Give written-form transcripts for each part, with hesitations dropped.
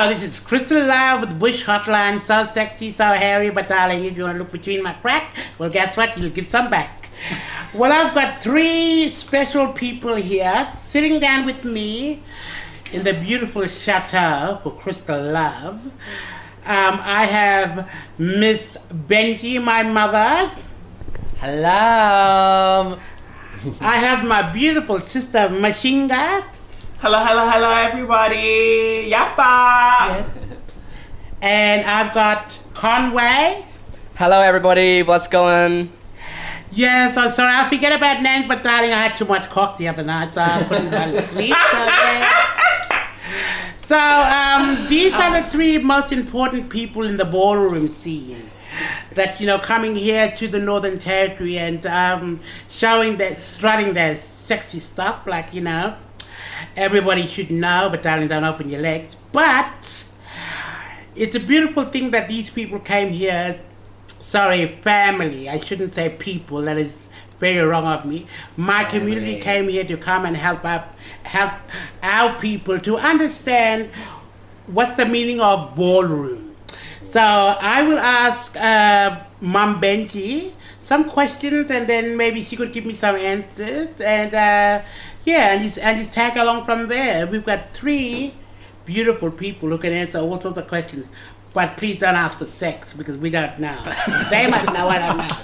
Hello, this is Crystal Love with Bush Hotline. So sexy, so hairy, but darling, if you want to look between my crack, well, guess what? You'll give some back. Well, I've got three special people here sitting down with me in the beautiful chateau for Crystal Love. I have Miss Bhenji, my mother. Hello. I have my beautiful sister Tashinga. Hello, everybody. Yappa. And I've got Conway. Hello, everybody. What's going? Yes, I'm sorry, I forget about names, but darling, I had too much coke the other night, so I couldn't go to sleep. So, these are the three most important people in the ballroom scene. That, coming here to the Northern Territory and showing strutting their sexy stuff, like, everybody should know, but darling, don't open your legs. But it's a beautiful thing that these people came here. Sorry, family. I shouldn't say people. That is very wrong of me. My community came here to come and help our people to understand what's the meaning of ballroom. So I will ask Mom Bhenji some questions, and then maybe she could give me some answers, and just tag along from there. We've got three beautiful people who can answer all sorts of questions. But please don't ask for sex, because we don't know. They must know, I don't know.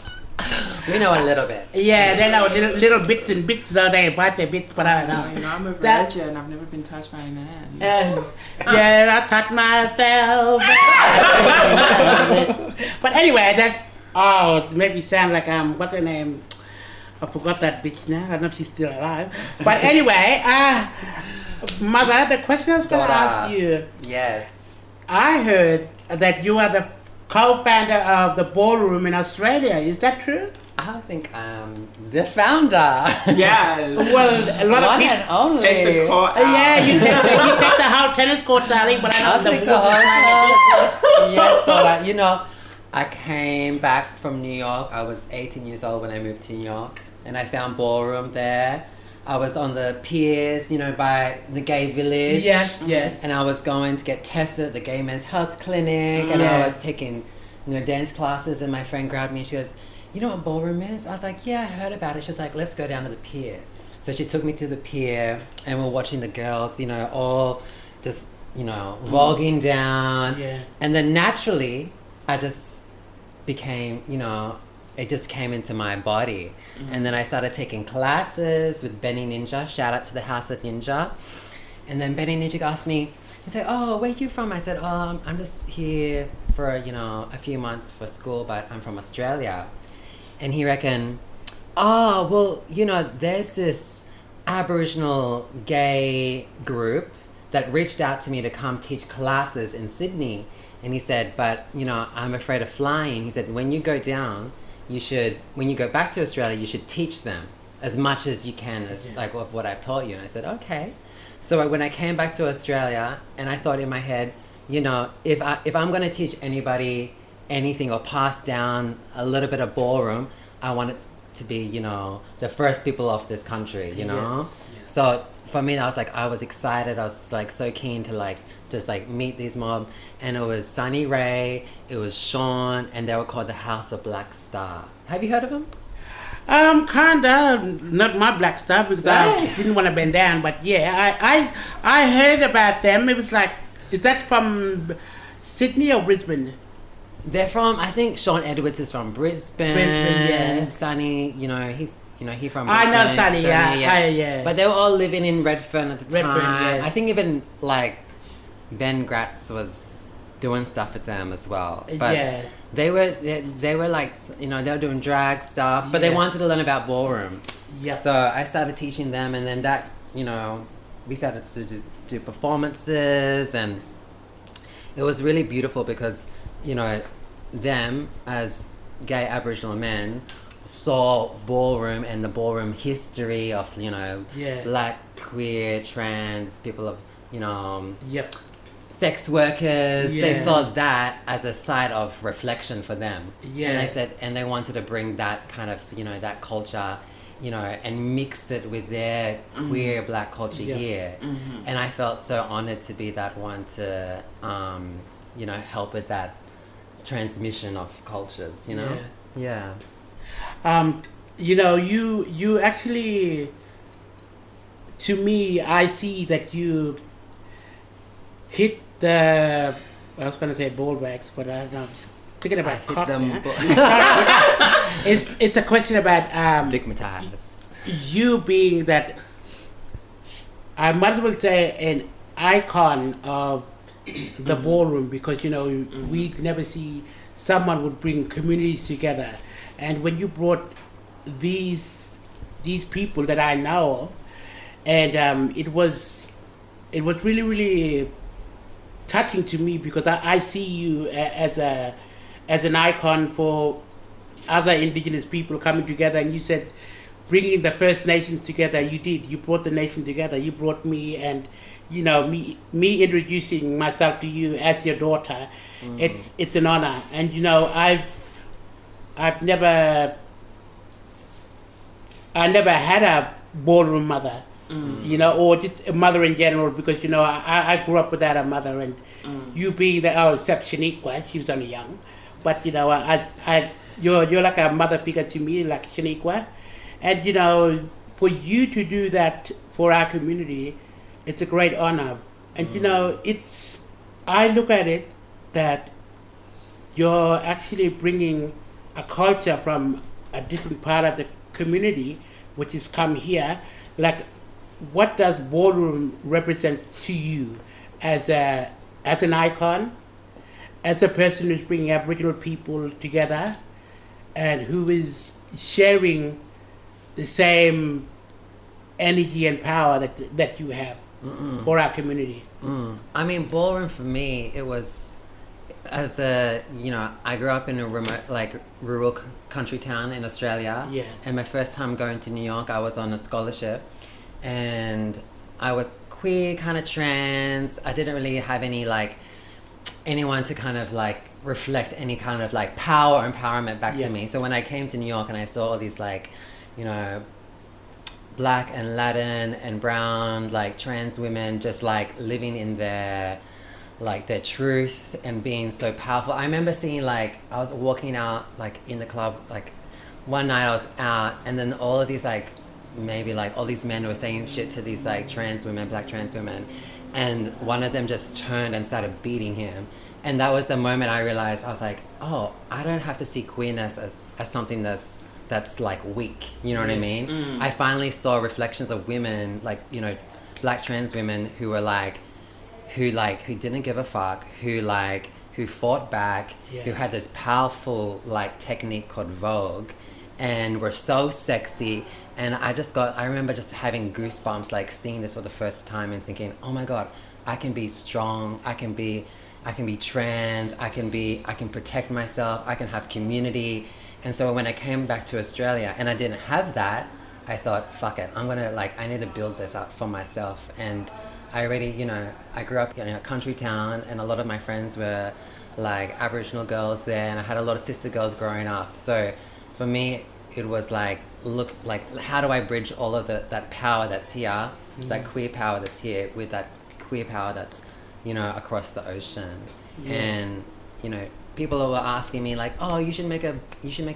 We know a little bit. Yeah, they know little bits and bits, so they bite their bits, but I don't know. I'm a virgin. I've never been touched by a man. Yeah, I touch myself. But anyway, it made me sound like, what's her name? I forgot that bitch now. I don't know if she's still alive. But anyway, Mother, the question I was going to ask you. Yes. I heard that you are the co-founder of the ballroom in Australia. Is that true? I think I'm the founder. Yes. Well, a lot of people. And only. Take the court out. Yeah, you take the whole tennis court, darling, but I'll take the whole Yes, daughter. I came back from New York. I was 18 years old when I moved to New York, and I found ballroom there. I was on the piers, by the gay village. Yes. And I was going to get tested at the gay men's health clinic, and I was taking, dance classes, and my friend grabbed me and she goes, "You know what ballroom is?" I was like, "Yeah, I heard about it." She's like, "Let's go down to the pier." So she took me to the pier, and we're watching the girls, all just, voguing down. Yeah. And then naturally, I just became, it just came into my body. Mm-hmm. And then I started taking classes with Benny Ninja. Shout out to the House of Ninja. And then Benny Ninja asked me, he said, "Oh, where are you from?" I said, "Oh, I'm just here for, a few months for school, but I'm from Australia." And he reckoned, "Oh, well, there's this Aboriginal gay group that reached out to me to come teach classes in Sydney." And he said, "But, I'm afraid of flying." He said, "When you go down, when you go back to Australia, you should teach them as much as you can, of what I've taught you." And I said, "Okay." So when I came back to Australia, and I thought in my head, if I'm going to teach anybody anything or pass down a little bit of ballroom, I want it to be, the first people of this country, Yes. So for me, I was excited. I was so keen to just meet these mob, and it was Sunny Ray, it was Sean, and they were called the House of Black Star. Have you heard of them? Kinda, not my Black Star, because I didn't want to bend down, but yeah, I heard about them. It was is that from Sydney or Brisbane? They're from, I think Sean Edwards is from Brisbane. Yeah. Sunny, he's from Brisbane. I know Sunny, yeah. But they were all living in Redfern at the time. Yes. I think even Ben Gratz was doing stuff with them as well. But they were they were doing drag stuff, but they wanted to learn about ballroom. Yeah. So I started teaching them, and then that, we started to do performances, and it was really beautiful because, them as gay Aboriginal men saw ballroom and the ballroom history of, black, queer, trans, people of, sex workers. They saw that as a site of reflection for them. And they said, and they wanted to bring that kind of, that culture you know, and mix it with their queer black culture here. And I felt so honored to be that one to, you know, help with that transmission of cultures, you know? Yeah. You know, you actually, to me, I see that you hit the, I was going to say ball wax, but I don't know, I'm thinking about cotton. It's a question about Stigmatized. you being that, I might as well say, an icon of the ballroom, because, you know, we never see someone would bring communities together. And when you brought these people that I know of, and it was really, really touching to me, because I see you as an icon for other indigenous people coming together. And you said bringing the First Nations together, you brought the nation together. You brought me, and you know, me introducing myself to you as your daughter, it's an honor. And you know, I never had a ballroom mother, you know, or just a mother in general, because, you know, I grew up without a mother. And you being except Shaniqua, she was only young, but, you know, you're like a mother figure to me, like Shaniqua. And, you know, for you to do that for our community, it's a great honor. And, you know, I look at it that you're actually bringing a culture from a different part of the community, which is come here. Like, what does ballroom represent to you as an icon, as a person who's bringing Aboriginal people together, and who is sharing the same energy and power that you have for our community? I mean, ballroom for me, it was, as a, you know, I grew up in a remote, like, rural country town in Australia. Yeah. And my first time going to New York, I was on a scholarship, and I was queer, kind of trans. I didn't really have any, like, anyone to kind of, like, reflect any kind of, like, power or empowerment back to me. So when I came to New York and I saw all these, like, you know, black and Latin and brown, like, trans women just, like, living in their truth and being so powerful. I remember seeing, like, I was walking out, like, in the club, like, one night I was out, and then all of these, like, maybe, like, all these men were saying shit to these, like, trans women, black trans women, and one of them just turned and started beating him. And that was the moment I realized, I was like, oh, I don't have to see queerness as something that's like weak, you know what I mean? I finally saw reflections of women, like, you know, black trans women who were like, who didn't give a fuck, who fought back, who had this powerful, like, technique called Vogue, and were so sexy. And I remember just having goosebumps, like, seeing this for the first time and thinking, oh my God, I can be strong, I can be trans, I can protect myself, I can have community. And so when I came back to Australia and I didn't have that, I thought, fuck it, I need to build this up for myself. And I already, you know, I grew up in a country town, and a lot of my friends were, like, Aboriginal girls there, and I had a lot of sister girls growing up. So for me, it was like, look, like, how do I bridge all of that power that's here, that queer power that's here, with that queer power that's, you know, across the ocean. And, you know, people were asking me, like, oh, you should make a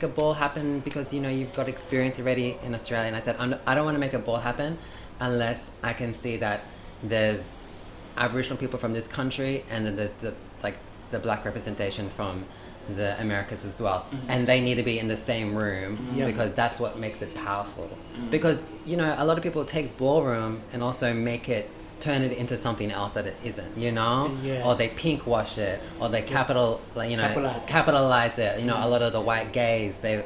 ball happen because, you know, you've got experience already in Australia. And I said, I don't want to make a ball happen unless I can see that there's Aboriginal people from this country, and then there's the black representation from the Americas as well. And they need to be in the same room, because that's what makes it powerful. Because, you know, a lot of people take ballroom and also turn it into something else that it isn't, you know? Or they pink wash it, or they capitalize it. You know, a lot of the white gays, they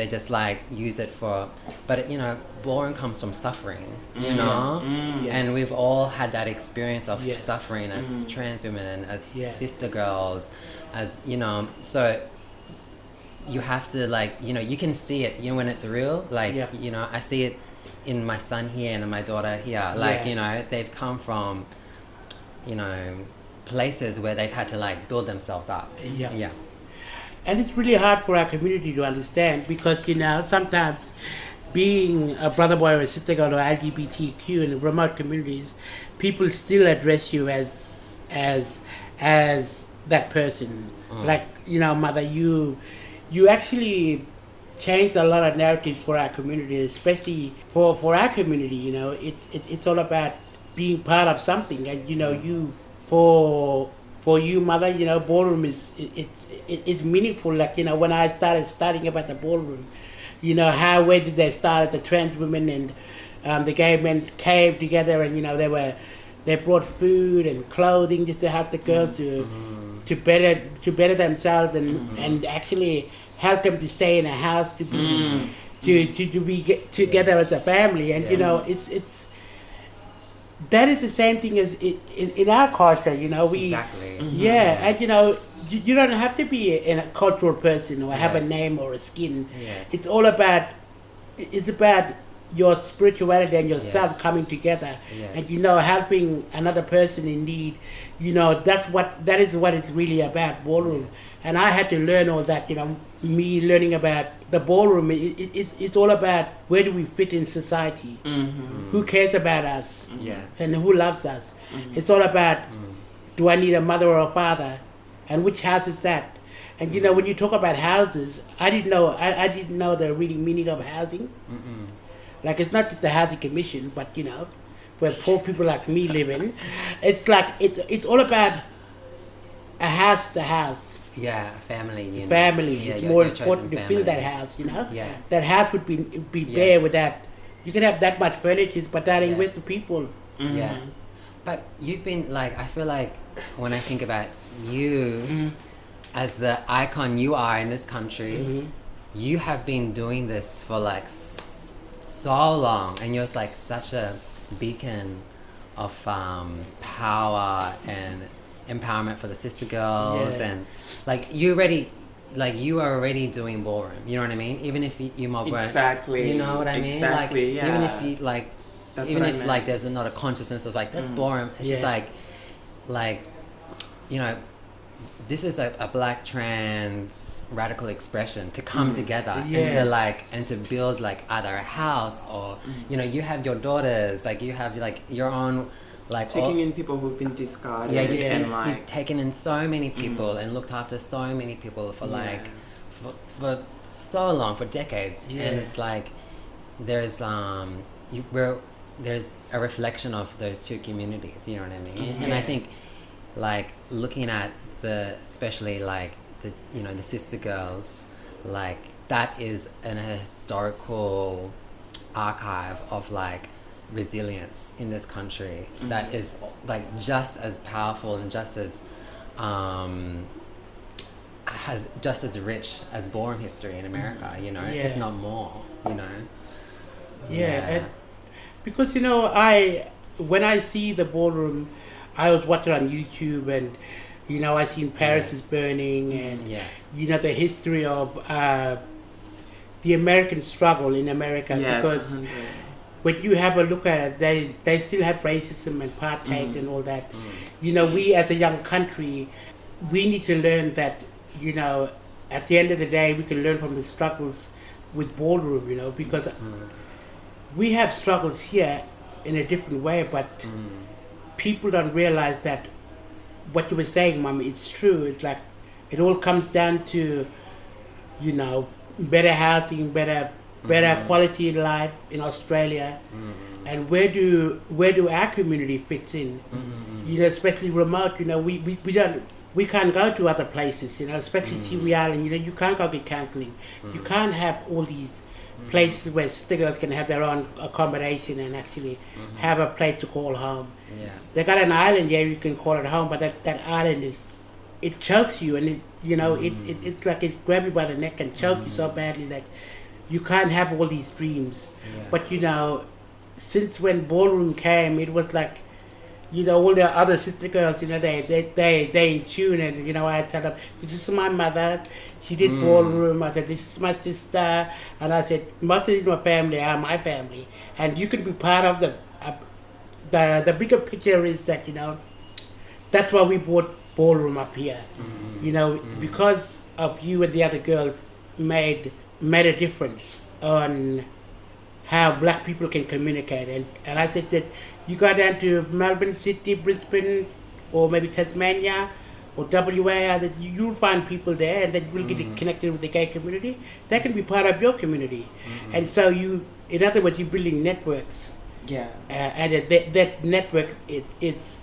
just, like, use it for, but, you know, ballroom comes from suffering, you know? And we've all had that experience of suffering as trans women, as sister girls, as, you know, so you have to, like, you know, you can see it, you know, when it's real, like, you know, I see it in my son here and my daughter here, like, you know, they've come from, you know, places where they've had to, like, build themselves up. And it's really hard for our community to understand, because, you know, sometimes being a brother boy or a sister girl or LGBTQ in remote communities, people still address you as that person. Like, you know, mother, you actually changed a lot of narratives for our community, especially for our community. You know, it's all about being part of something, and you know, you for you, mother, you know, ballroom it's meaningful. Like, you know, when I started studying about the ballroom, you know, where did they start? The trans women and the gay men came together, and you know, they brought food and clothing just to help the girls to better themselves and actually help them to stay in a house, to be to be together as a family. And you know, it's that is the same thing as in our culture. You know, we and you know, you don't have to be a cultural person or have a name or a skin. It's all about your spirituality and yourself coming together, and you know, helping another person in need. You know, that is what it's really about, ballroom. And I had to learn all that. You know, me learning about the ballroom, it's all about where do we fit in society, who cares about us, and who loves us. It's all about do I need a mother or a father, and which house is that? And you know, when you talk about houses, I didn't know the really meaning of housing. Like, it's not just the housing commission, but you know, where poor people like me live in, it's like it's all about a house to house. Family. You know. Family. It's more important to build that house. You know. That house would be bare without. You can have that much furniture, but that ain't with the people. But you've been like, I feel like when I think about you as the icon you are in this country, you have been doing this for like so long, and you're like such a beacon of power and empowerment for the sister girls, and like you are already doing ballroom. You know what I mean? Even if you mob exactly, you know what I mean? Like even if you like, that's even if like there's not a consciousness of like that's ballroom. It's just like you know, this is a black trans radical expression to come together and to build like either a house or you know, you have your daughters, like you have like your own, like taking in people who've been discarded. You've taken in so many people and looked after so many people for like for so long, for decades, and it's like there's there's a reflection of those two communities. You know what I mean? And I think like looking at especially like the, you know, the sister girls, like that is an historical archive of like resilience in this country that is like just as powerful and just as has just as rich as ballroom history in America, you know, if not more, you know. And because you know, when I see the ballroom, I was watching on YouTube, and you know, I seen Paris is burning, and you know, the history of the American struggle in America, because when you have a look at it, they still have racism and apartheid and all that. You know, we as a young country, we need to learn that, you know, at the end of the day, we can learn from the struggles with ballroom, you know, because we have struggles here in a different way, but people don't realize that what you were saying, Mom, it's true. It's like it all comes down to, you know, better housing, better quality in life in Australia, and where do our community fits in? You know, especially remote. You know, we can't go to other places. You know, especially Tiwi Island. You know, you can't go get counselling. You can't have all these places where sister girls can have their own accommodation and actually have a place to call home. They got an island, you can call it home, but that island it chokes you, and it's like it grabs you by the neck and chokes you so badly that you can't have all these dreams. But you know, since when ballroom came, it was like, you know, all the other sister girls, you know, they in tune, and you know, I tell them, this is my mother, she did ballroom. I said, this is my sister, and I said, most of these my family are my family, and you can be part of the bigger picture is that, you know, that's why we brought ballroom up here. You know, because of you and the other girls made a difference on how black people can communicate. And I said that you go down to Melbourne City, Brisbane, or maybe Tasmania, or WA, that you'll find people there and that will get connected with the gay community. That can be part of your community. And so in other words, you're building networks. Yeah. And that network, it's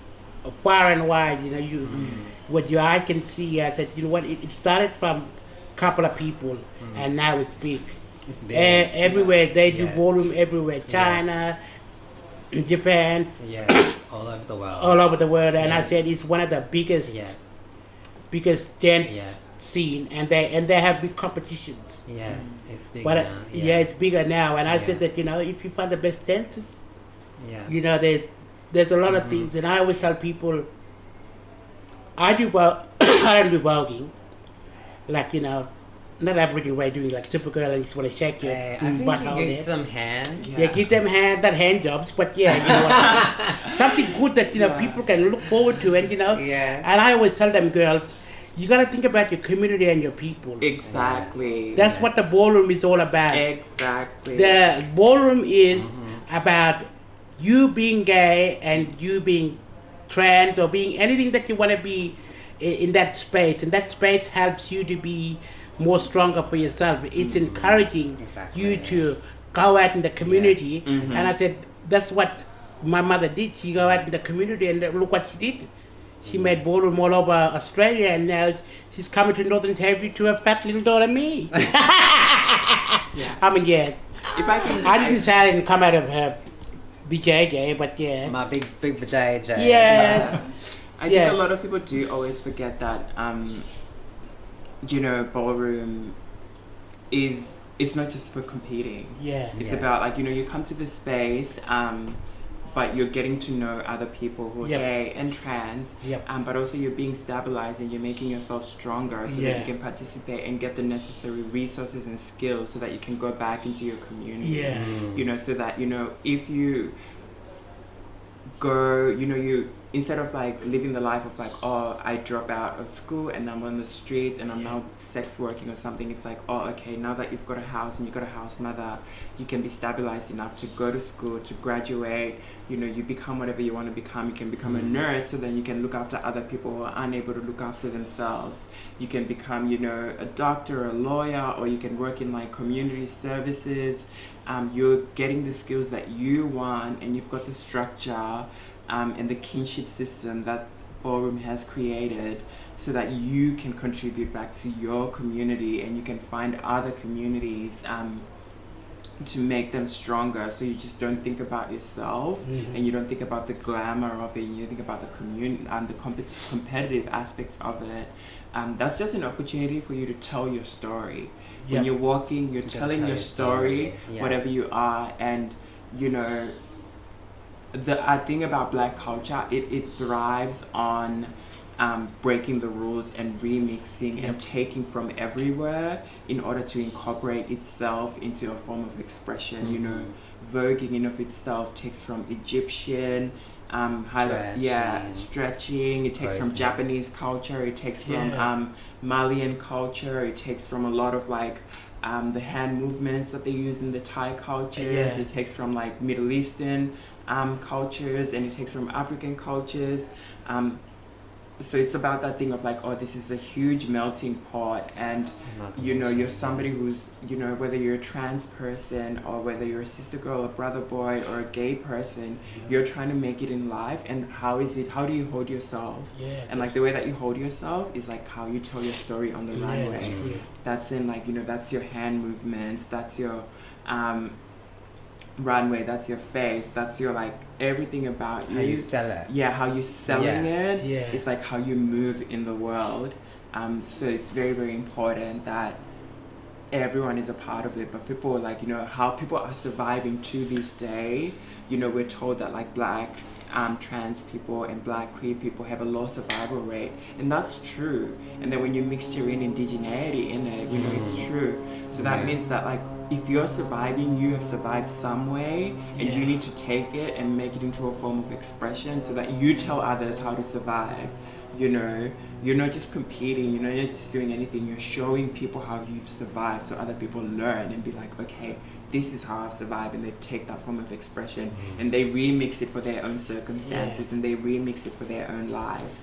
far and wide. You know, what your eye can see. That you know what, it started from a couple of people, and now it's big. It's big. Everywhere they do Yes. ballroom everywhere. China, Japan, Yes, all over the world. all over the world. And I Yes. said it's one of the biggest dance Yes. scene, and they have big competitions. Yeah, it's big But now. it's bigger now. And I Yeah. said that, you know, if you find the best dancers, Yeah. you know, there's a lot of things. And I always tell people, I do I don't do voguing, like, you know, not Aboriginal way doing like Supergirl and just want to shake your Hey, I think butt you out give there. some hand. Yeah, give them not hand jobs, but yeah, you know what, something good that, you know, Yeah. people can look forward to, and you know, Yeah. and I always tell them, girls, you gotta think about your community and your people. Exactly. That's what the ballroom is all about. Exactly. The ballroom is about you being gay and you being trans or being anything that you want to be in that space, and that space helps you to be more stronger for yourself. It's encouraging you to go out in the community. And I said that's what my mother did. She go out in the community, and look what she did. She made ballroom all over Australia, and now she's coming to Northern Territory to her fat little daughter me. I mean, yeah, If I can, I didn't say I didn't come out of her BJJ, but yeah. My big JJ. Yeah. I Yeah. think a lot of people do always forget that, you know, ballroom it's not just for competing. Yeah. It's Yes. about, like, you know, you come to the space, but you're getting to know other people who are Yep. gay and trans, Yep. but also you're being stabilized and you're making yourself stronger so that Yeah. you can participate and get the necessary resources and skills so that you can go back into your community. Yeah. You know, so that, you know, if you go, you know, you instead of like living the life of like, oh, I drop out of school and I'm on the streets and I'm now sex working or something, it's like, oh, okay, now that you've got a house and you've got a house mother, you can be stabilized enough to go to school, to graduate, you know, you become whatever you want to become. You can become a nurse, so then you can look after other people who are unable to look after themselves. You can become, you know, a doctor, a lawyer, or you can work in like community services. You're getting the skills that you want, and you've got the structure and the kinship system that ballroom has created, so that you can contribute back to your community, and you can find other communities to make them stronger. So you just don't think about yourself, and you don't think about the glamour of it, and you think about the community and the competitive aspects of it. That's just an opportunity for you to tell your story. When Yep. you're walking, you're telling tell your your story, story. whatever Yes. you are. And you know, the thing about black culture, it thrives on breaking the rules and remixing and taking from everywhere in order to incorporate itself into a form of expression. You know, voguing in of itself takes from Egyptian, stretching. It takes from Posing. Japanese culture. It takes from Yeah. Malian culture. It takes from a lot of like the hand movements that they use in the Thai cultures. Yeah. It takes from like Middle Eastern cultures, and it takes from African cultures. So it's about that thing of like, oh, this is a huge melting pot, and you know, you're somebody who's, you know, whether you're a trans person or whether you're a sister girl, a brother boy, or a gay person, you're trying to make it in life. And how do you hold yourself? Yeah. And like the way that you hold yourself is like how you tell your story on the Yeah, runway. that's true. That's in like, you know, that's your hand movements, that's your runway, that's your face, that's your like everything about How you sell it. Yeah, how you're selling it. Yeah. It's like how you move in the world. So it's very, very important that everyone is a part of it. But people, like, you know, how people are surviving to this day. You know, we're told that like black trans people and black queer people have a low survival rate, and that's true. And then when you mixture in indigeneity in it, you know, it's true. So that means that like if you're surviving, you have survived some way, and you need to take it and make it into a form of expression so that you tell others how to survive. You know, you're not just competing, you're not just doing anything, you're showing people how you've survived so other people learn and be like, okay, this is how I survive, and they take that form of expression and they remix it for their own circumstances and they remix it for their own lives,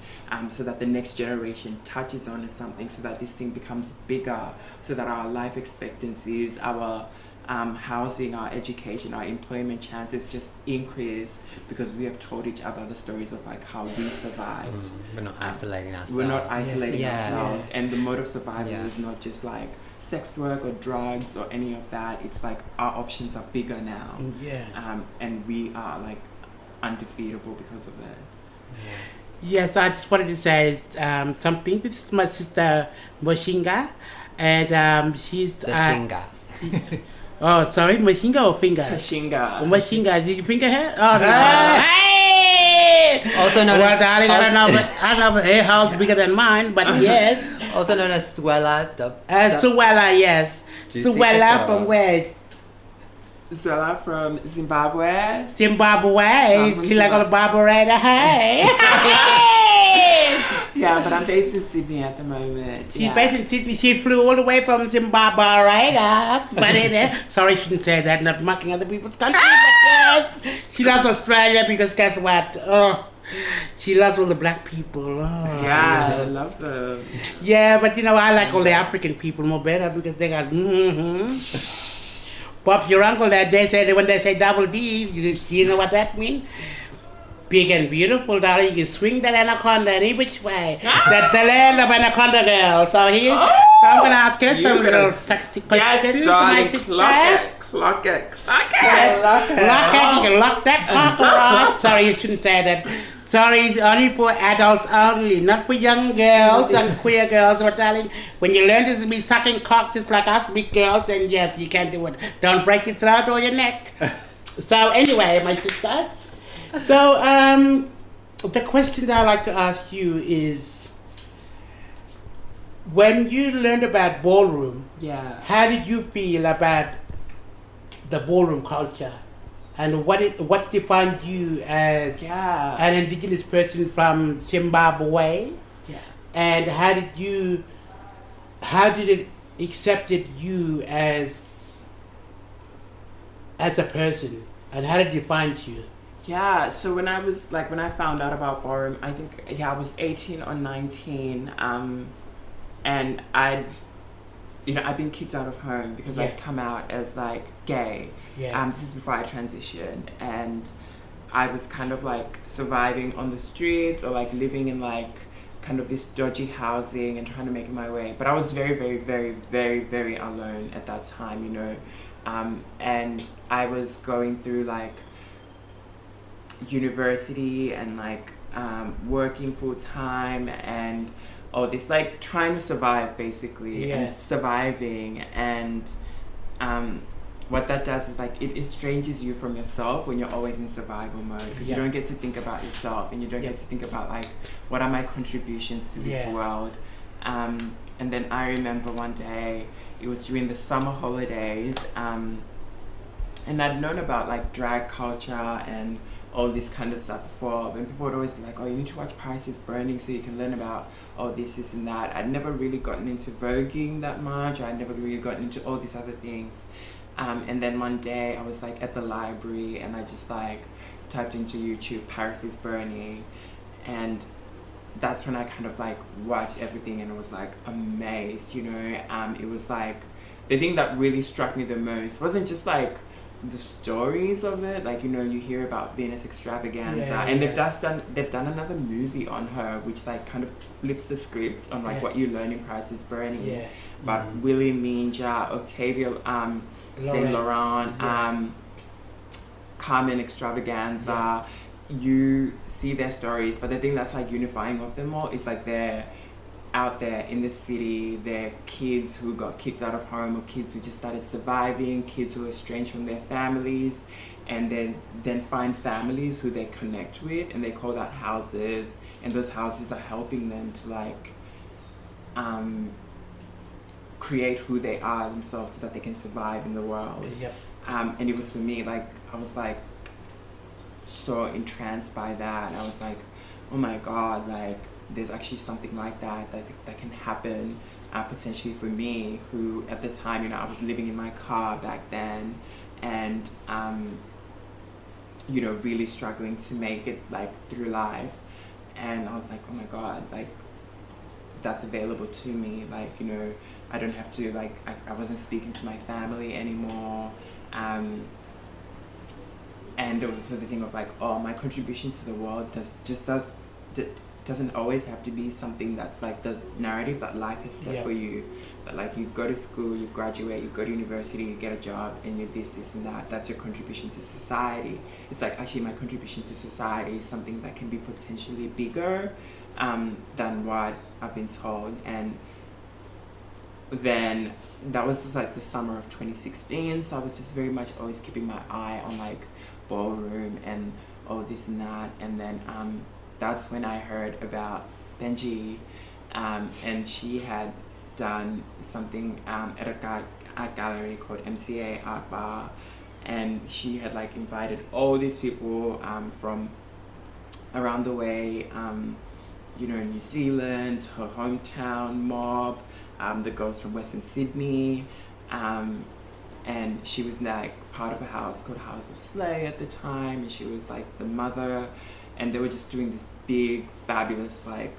so that the next generation touches on something, so that this thing becomes bigger, so that our life expectancies, our housing, our education, our employment chances just increase, because we have told each other the stories of like how we survived. We're not isolating ourselves. We're not isolating ourselves, and the mode of survival Yeah. is not just like sex work or drugs or any of that. It's like our options are bigger now, and we are like undefeatable because of it. Yes, I just wanted to say something. This is my sister Moshinga, and she's Tashinga. oh, sorry, Moshinga or finger? Tashinga. Moshinga, did you finger her? Oh no. Hey! Also known well, as darling, I don't know her house bigger than mine, but yes. Also known as Swella. Suella, yes. Do you see Suella picture? from where? Zella from Zimbabwe. Zimbabwe. She like on a Barbarella. Hey. Yeah, but I'm based in Sydney at the moment. She's based in Sydney. She flew all the way from Zimbabwe, right? But sorry, shouldn't say that. Not mocking other people's country, but yes, she loves Australia because guess what? Oh, she loves all the black people. Oh, Yeah, I love them. yeah, but I like all the African people more better because they got Bob, your uncle that they said when they say double D, you know what that means? Big and beautiful, darling. You can swing that anaconda any which way. That's the land of anaconda girl. So I'm gonna ask her some little sexy questions. Yes, darling, clock it. Lock it. You can lock that cockroach. Sorry, you shouldn't say that. Sorry, it's only for adults only, not for young girls and queer girls. But darling, when you learn to be sucking cock just like us big girls, then yes, you can do it. Don't break your throat or your neck. So anyway, my sister. So the question that I'd like to ask you is, when you learned about ballroom, how did you feel about the ballroom culture? And what defined you as an indigenous person from Zimbabwe? Yeah. And how did it accepted you as a person? And how did it define you? Yeah, so when I found out about ballroom, I think, I was 18 or 19, and I'd been kicked out of home because I'd come out as like gay. This is before I transitioned, and I was kind of like surviving on the streets or like living in like kind of this dodgy housing and trying to make my way. But I was very, very, very, very, very alone at that time, and I was going through like university and like working full time and all this, like trying to survive basically, and surviving, and what that does is like it estranges you from yourself when you're always in survival mode, because you don't get to think about yourself, and you don't get to think about like what are my contributions to this world. And then I remember one day, it was during the summer holidays, and I'd known about like drag culture and all this kind of stuff before, and people would always be like, oh, you need to watch Paris is Burning so you can learn about this and that. I'd never really gotten into voguing that much. I'd never really gotten into all these other things. And then one day I was like at the library, and I just like typed into YouTube Paris is Burning, and that's when I kind of like watched everything, and I was like amazed, it was like the thing that really struck me the most wasn't just like the stories of it, like you hear about Venus Extravaganza, and they've done another movie on her which like kind of flips the script on like what you learn in Paris is Burning, but Willie Minja, Octavia Saint Laurent, Carmen Extravaganza, you see their stories, but the thing that's like unifying of them all is like they're out there in the city. They're kids who got kicked out of home, or kids who just started surviving, kids who are estranged from their families, and then find families who they connect with, and they call that houses, and those houses are helping them to like create who they are themselves so that they can survive in the world. And it was for me, like I was like so entranced by that. I was like, oh my god, like there's actually something like that can happen potentially for me, who at the time, you know, I was living in my car back then, and you know, really struggling to make it like through life. And I was like, oh my God, like that's available to me. Like, you know, I don't have to, like, I wasn't speaking to my family anymore. And there was also the thing of like, oh, my contribution to the world doesn't always have to be something that's like the narrative that life has set for you. But like, you go to school, you graduate, you go to university, you get a job, and you're this and that. That's your contribution to society. It's like, actually, my contribution to society is something that can be potentially bigger than what I've been told. And then that was just like the summer of 2016. So I was just very much always keeping my eye on like ballroom and all this and that. And then that's when I heard about Bhenji, and she had done something at a art gallery called MCA Art Bar, and she had like invited all these people from around the way, you know, New Zealand, her hometown, Mob, the girls from Western Sydney, and she was like part of a house called House of Slay at the time, and she was like the mother, and they were just doing this big, fabulous like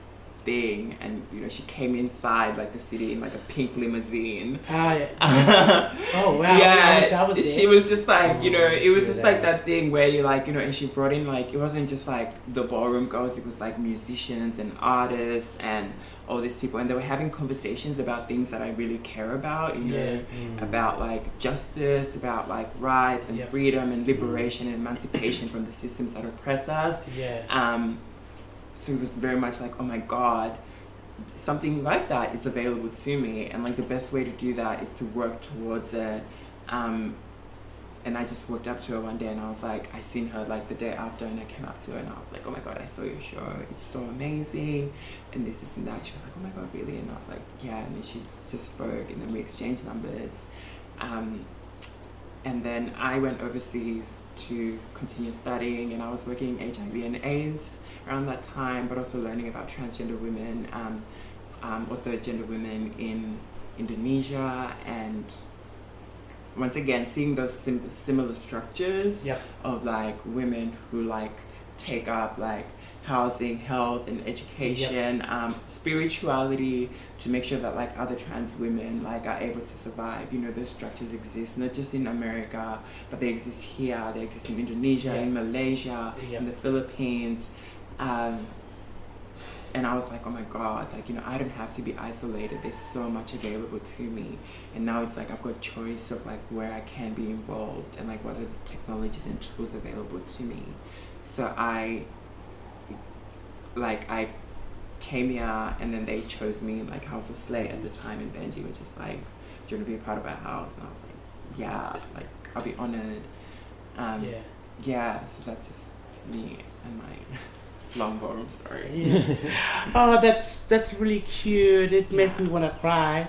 thing. And you know, she came inside like the city in like a pink limousine. Oh wow! Yeah, she was just like, you know, it was just like that thing where you're like, you know, and she brought in like, it wasn't just like the ballroom girls, it was like musicians and artists and all these people, and they were having conversations about things that I really care about, you know, about like justice, about like rights and freedom and liberation and emancipation from the systems that oppress us. So it was very much like, oh my God, something like that is available to me, and like the best way to do that is to work towards it. And I just walked up to her one day and I was like, I seen her like the day after, and I came up to her and I was like, oh my God, I saw your show, it's so amazing, and this and that. She was like, oh my God, really? And I was like, yeah. And then she just spoke, and then we exchanged numbers. And then I went overseas to continue studying, and I was working HIV and AIDS around that time, but also learning about transgender women, or third gender women in Indonesia, and once again seeing those similar structures of like women who like take up like housing, health and education, spirituality, to make sure that like other trans women like are able to survive. You know, those structures exist not just in America, but they exist here, they exist in Indonesia, in Malaysia, in the Philippines. And I was like, oh my God, like, you know, I don't have to be isolated. There's so much available to me. And now it's like I've got choice of like where I can be involved and like what are the technologies and tools available to me. So I came here, and then they chose me, like House of Slay at the time, and Bhenji was just like, do you want to be a part of our house? And I was like, yeah, like I'll be honored. So that's just me and my long ballroom story. Oh, that's really cute. It makes me want to cry,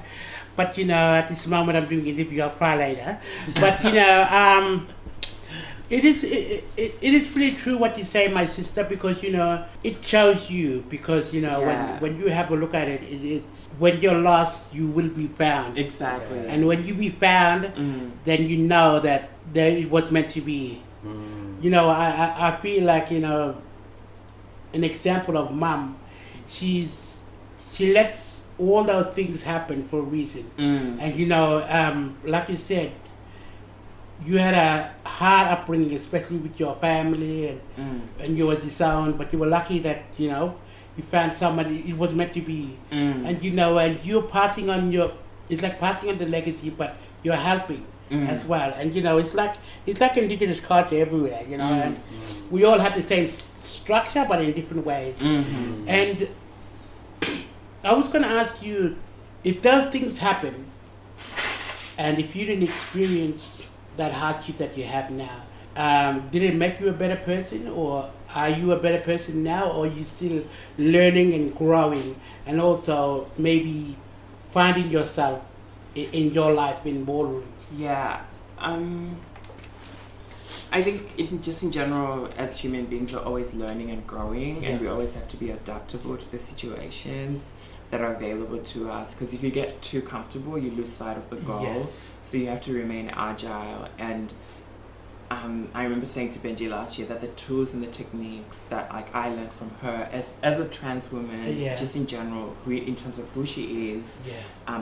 but you know, at this moment I'm doing an interview. I'll cry later. But you know, it is really true what you say, my sister, because you know it shows you, because you know when you have a look at it, it's when you're lost you will be found. Exactly. And when you be found, then you know that it was meant to be. You know, I feel like, you know, an example of mom, she lets all those things happen for a reason. And you know, like you said, you had a hard upbringing, especially with your family, and you were disowned, but you were lucky that, you know, you found somebody, it was meant to be. And you know, and you're passing on it's like passing on the legacy, but you're helping as well. And you know, it's like indigenous culture everywhere, you know, and we all have the same structure, but in different ways. And I was going to ask you, if those things happen, and if you didn't experience that hardship that you have now, did it make you a better person, or are you a better person now, or are you still learning and growing, and also maybe finding yourself in your life in ballroom? Yeah, I think just in general, as human beings, we're always learning and growing, and we always have to be adaptable to the situations that are available to us. Because if you get too comfortable, you lose sight of the goal. Yes. So you have to remain agile. And I remember saying to Bhenji last year that the tools and the techniques that like I learned from her as a trans woman, just in general, in terms of who she is,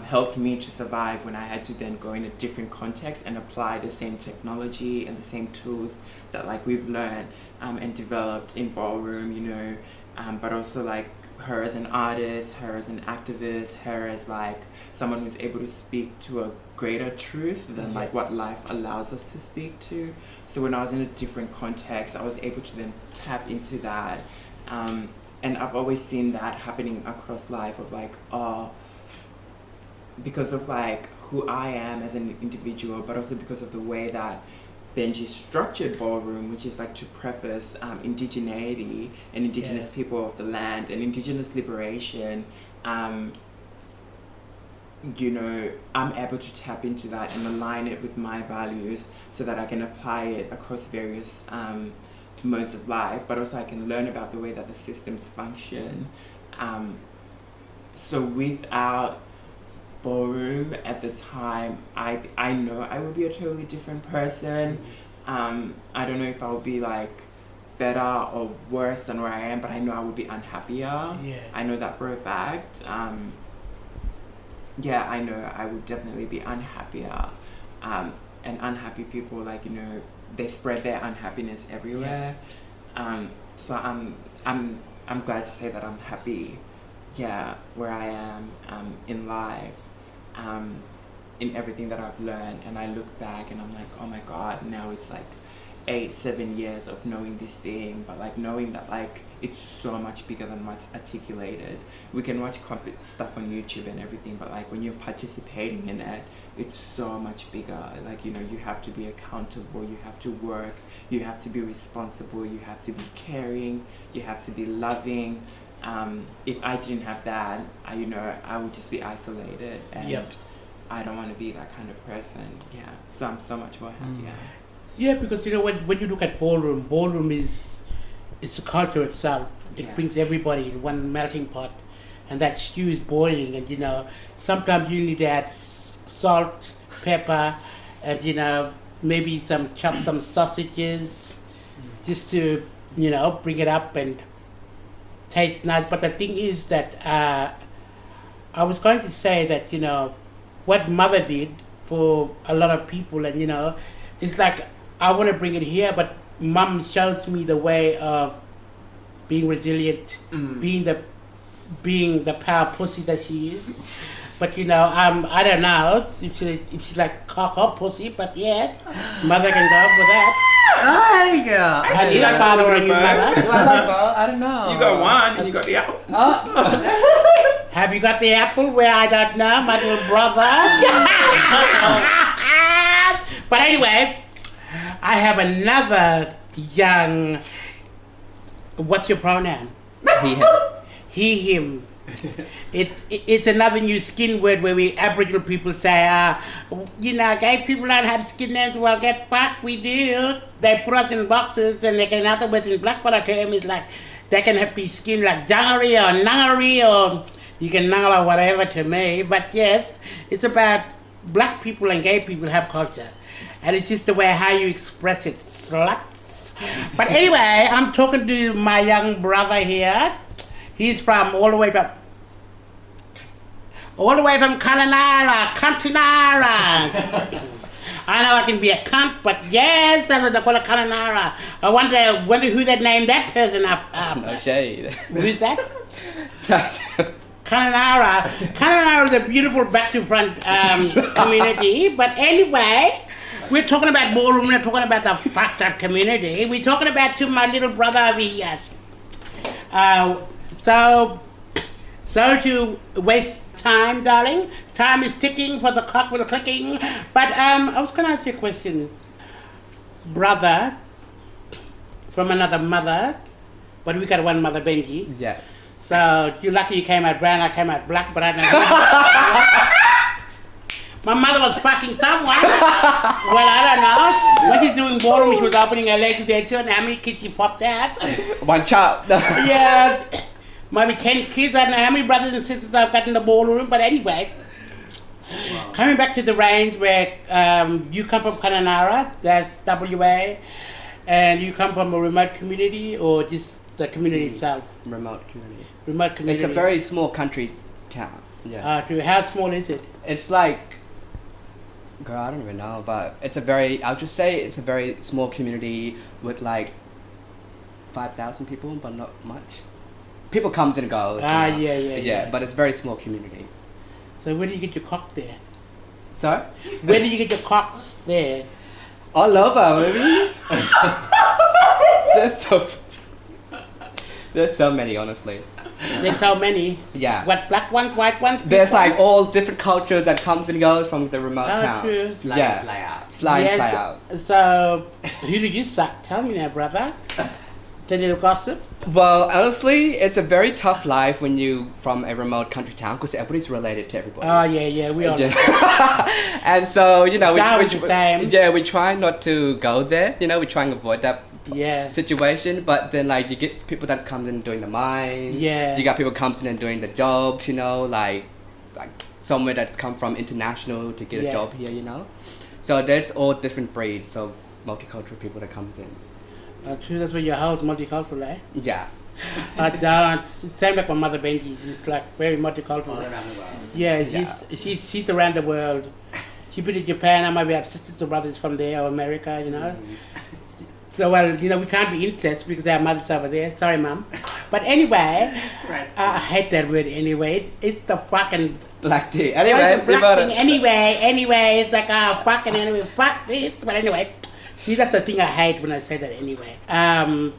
helped me to survive when I had to then go in a different context and apply the same technology and the same tools that like we've learned and developed in ballroom, you know, but also like her as an artist, her as an activist, her as like someone who's able to speak to a greater truth than like what life allows us to speak to. So when I was in a different context, I was able to then tap into that. And I've always seen that happening across life of like, because of like who I am as an individual, but also because of the way that Bhenji structured ballroom, which is like to preface indigeneity and indigenous people of the land and indigenous liberation. You know, I'm able to tap into that and align it with my values so that I can apply it across various modes of life, but also I can learn about the way that the systems function. So without ballroom at the time, I know I would be a totally different person. I don't know if I would be like better or worse than where I am, but I know I would be unhappier. I know that for a fact. I know I would definitely be unhappier. And unhappy people, like, you know, they spread their unhappiness everywhere. So I'm glad to say that I'm happy, where I am in life, in everything that I've learned. And I look back and I'm like, oh my God, now it's like 8-7 years of knowing this thing, but like knowing that like it's so much bigger than what's articulated. We can watch stuff on YouTube and everything, but like when you're participating in it, it's so much bigger. Like, you know, you have to be accountable, you have to work, you have to be responsible, you have to be caring, you have to be loving. If I didn't have that, I would just be isolated, and I don't want to be that kind of person. So I'm so much more happier. Yeah, because you know when you look at ballroom is it's a culture itself. It brings everybody in one melting pot, and that stew is boiling. And you know sometimes you need to add salt, pepper, and you know maybe chop some sausages, just to bring it up and taste nice. But the thing is that I was going to say that what mother did for a lot of people, and it's like I want to bring it here, but mom shows me the way of being resilient, being the power pussy that she is. But I don't know if she like cock up pussy, but mother can go for that. There you go. I need a father or a new mother. Well, I don't know. You got one and you got the apple. Have you got the apple? Well, I don't know, my little brother. But anyway, I have another young. What's your pronoun? He, him. He, him. It's another new skin word where we Aboriginal people say, gay people don't have skin names. Well, get fucked, we do. They put us in boxes, and in other words, in Blackwater term, is like they can be skin like jangari or nangari, or you can nangle or whatever to me. But yes, it's about black people and gay people have culture, and it's just the way how you express it, sluts. But anyway, I'm talking to my young brother here. He's from all the way from Kalanara, Kantinara. I know I can be a cunt, but yes, that's what they call a Kalanara. I wonder who they named that person after. No shade. Who's that? Kalanara. Kalanara is a beautiful back to front community, but anyway, we're talking about ballroom, we're talking about the fucked up community. We're talking about to my little brother over here. So to waste time, darling. Time is ticking for the clock with the clicking. But I was going to ask you a question. Brother from another mother, but we got one mother, Bhenji. Yeah. So you're lucky you came out brown, I came out black, but I don't know. My mother was fucking someone. Well, I don't know. When she's doing ballroom, she was opening her legs there too, and how many kids she popped out. One child. Yeah, maybe 10 kids. I don't know how many brothers and sisters I've got in the ballroom, but anyway. Wow. Coming back to the range where you come from Kununurra, that's WA, and you come from a remote community or just the community itself? Remote community. Remote community. It's a very small country town. Yeah. How small is it? It's like, girl, I don't even know, but I'll just say it's a very small community with like 5,000 people, but not much. People comes and goes. Yeah. But it's a very small community. So where do you get your cocks there? Sorry? Where do you get your cocks there? All over, baby. There's so many, honestly. There's so many. Yeah. What, black ones, white ones? There's pink ones? like all different cultures that comes and goes from the remote town. True. Fly Yeah. in, fly out. Fly in, Yes, fly out. So, who do you suck? Tell me now, brother. The little gossip? Well, honestly, it's a very tough life when you from a remote country town because everybody's related to everybody. Oh, yeah, we all know. And so, you know, Darwin's the same. we try not to go there. You know, we try and avoid that Yeah. situation. But then, like, you get people that comes in doing the mine. Yeah. You got people comes in and doing the jobs. You know, like somewhere that's come from international to get Yeah. a job here. You know, so there's all different breeds of multicultural people that comes in. True, that's where your house multicultural, eh? Yeah. Same like my mother Bhenji, she's like very multicultural. All around the world. Yeah, she's around the world. She been in Japan, I might have sisters or brothers from there or America, you know. So, well, you know, we can't be incest because our mother's over there. Sorry, Mum. But anyway, Right. I hate that word anyway. It's the fucking... Black tea. It's Anyway, the black thing anyway. It's like, fucking anyway, fuck this. But anyway, see, that's the thing I hate when I say that anyway.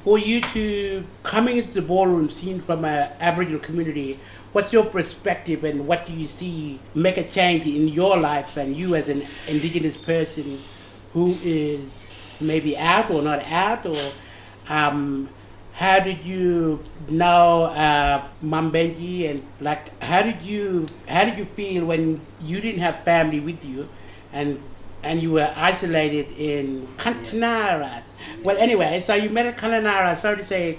For you to coming into the ballroom scene from an Aboriginal community, what's your perspective and what do you see make a change in your life and you as an Indigenous person who is maybe out or not out, or how did you know Mum Bhenji, and like how did you feel when you didn't have family with you and you were isolated in Kununurra? Well, anyway, so you met at Kununurra. Sorry to say,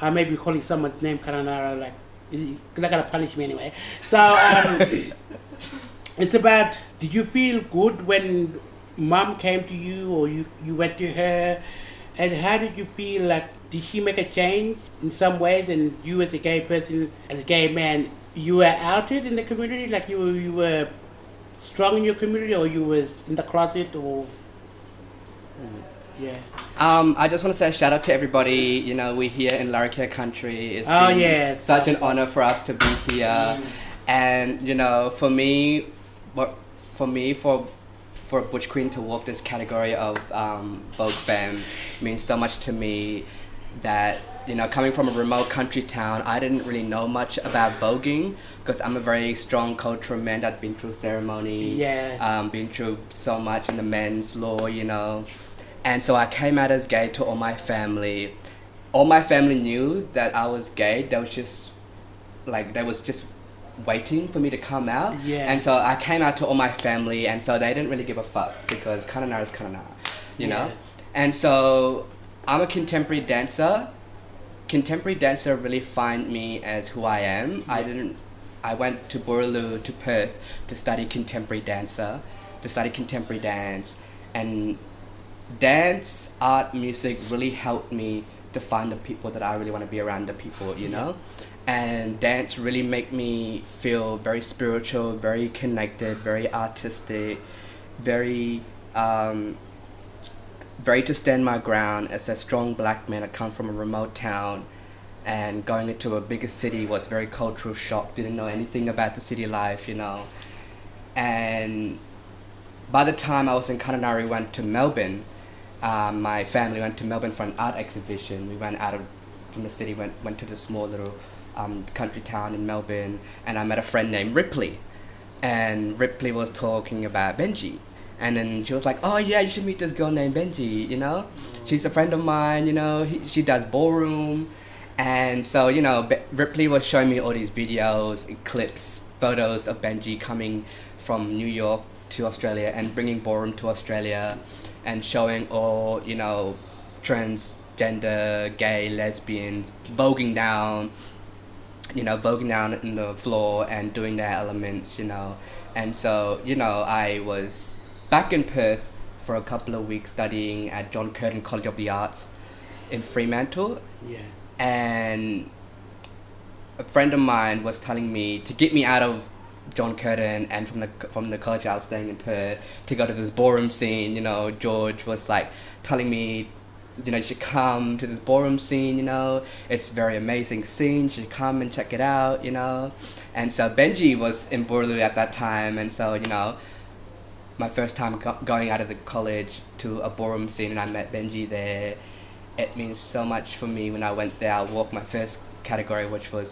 I may be calling someone's name Kununurra, like they're not gonna punish me anyway. So it's about, did you feel good when Mum came to you or you went to her, and how did you feel? Like, did she make a change in some ways? And you as a gay person, as a gay man, you were outed in the community, like you were strong in your community, or you was in the closet, or yeah. I just want to say a shout out to everybody. You know, we're here in Larrakia country. It's Oh, been yeah. such an honor for us to be here. And you know, for a butch queen to walk this category of Vogue femme means so much to me. That, you know, coming from a remote country town, I didn't really know much about voguing because I'm a very strong cultural man that's been through ceremony, been through so much in the men's law, you know. And so I came out as gay to all my family. All my family knew that I was gay. They was just waiting for me to come out. Yeah. And so I came out to all my family, and so they didn't really give a fuck because Kununurra is Kununurra, you know. And so I'm a contemporary dancer. Contemporary dancer really find me as who I am. I went to Boorloo to Perth to study contemporary dance, and dance, art, music really helped me to find the people that I really want to be around, the people, you know. And dance really make me feel very spiritual, very connected, very artistic, very to stand my ground as a strong black man that comes from a remote town, and going into a bigger city was very cultural shock, didn't know anything about the city life, you know. And by the time I was in Kununurra, we went to Melbourne. My family went to Melbourne for an art exhibition. We went out from the city, went to the small little country town in Melbourne, and I met a friend named Ripley. And Ripley was talking about Bhenji. And then she was like, oh yeah, you should meet this girl named Bhenji, you know? She's a friend of mine, you know, she does ballroom. And so, you know, Ripley was showing me all these videos, clips, photos of Bhenji coming from New York to Australia and bringing ballroom to Australia and showing all, you know, transgender, gay, lesbians, voguing down in the floor and doing their elements, you know. And so, you know, I was back in Perth for a couple of weeks studying at John Curtin College of the Arts in Fremantle. Yeah. And a friend of mine was telling me to get me out of John Curtin and from the college I was staying in Perth to go to this ballroom scene. You know, George was like telling me, you know, you should come to this ballroom scene, you know, it's a very amazing scene, you should come and check it out, you know. And so Bhenji was in Boorloo at that time, and so, you know, my first time going out of the college to a ballroom scene and I met Bhenji there, it means so much for me. When I went there, I walked my first category, which was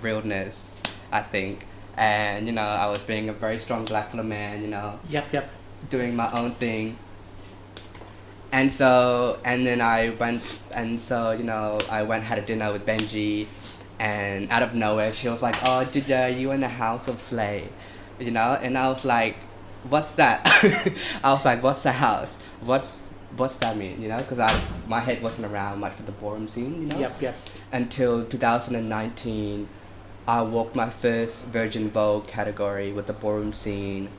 realness, I think. And, you know, I was being a very strong black little man, you know. Yep. Doing my own thing. And so, and then I went, and so, you know, I went, had a dinner with Bhenji, and out of nowhere, she was like, "Oh, Jija, you in the house of Slay," you know? And I was like, "What's that?" I was like, "What's the house? What's that mean?" You know, because my head wasn't around much for the ballroom scene, you know? Yep. Until 2019, I walked my first Virgin Vogue category with the ballroom scene.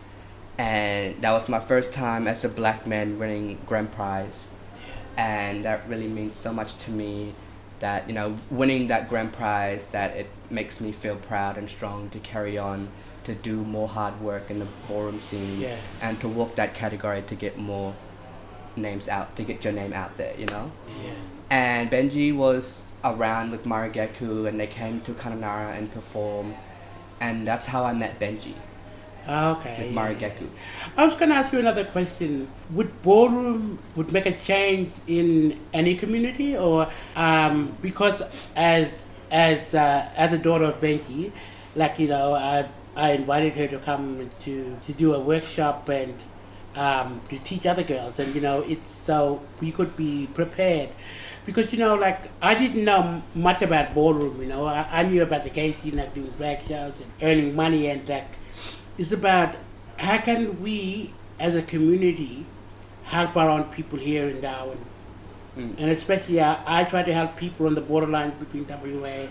And that was my first time as a black man winning grand prize, and that really means so much to me, that, you know, winning that grand prize, that it makes me feel proud and strong to carry on, to do more hard work in the ballroom scene, and to walk that category to get more names out, to get your name out there, you know. And Bhenji was around with Maragaku, and they came to Kununurra and perform, and that's how I met Bhenji. Okay. With Maragaku. I was going to ask you another question. Would ballroom make a change in any community, or because as a daughter of Bhenji, like, you know, I invited her to come to do a workshop and to teach other girls, and, you know, it's so we could be prepared. Because, you know, like, I didn't know much about ballroom, you know. I knew about the gay scene, like doing drag shows and earning money, and like, it's about how can we as a community help our own people here in Darwin. And especially I try to help people on the borderlines between WA,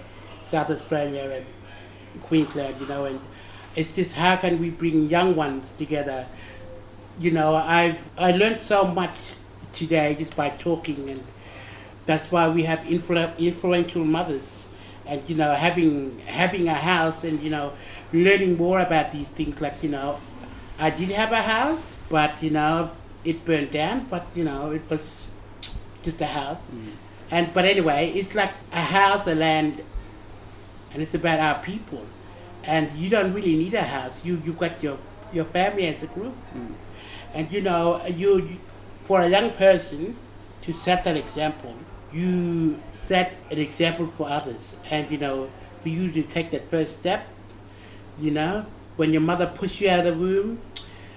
South Australia and Queensland, you know, and it's just how can we bring young ones together. You know, I learned so much today just by talking, and that's why we have influential mothers, and, you know, having a house, and, you know, learning more about these things. Like, you know, I did have a house, but, you know, it burned down, but, you know, it was just a house. But anyway, it's like a house, a land, and it's about our people. And you don't really need a house. You've got your family as a group. And, you know, you for a young person to set that example, you set an example for others. And, you know, for you to take that first step, you know, when your mother pushes you out of the womb,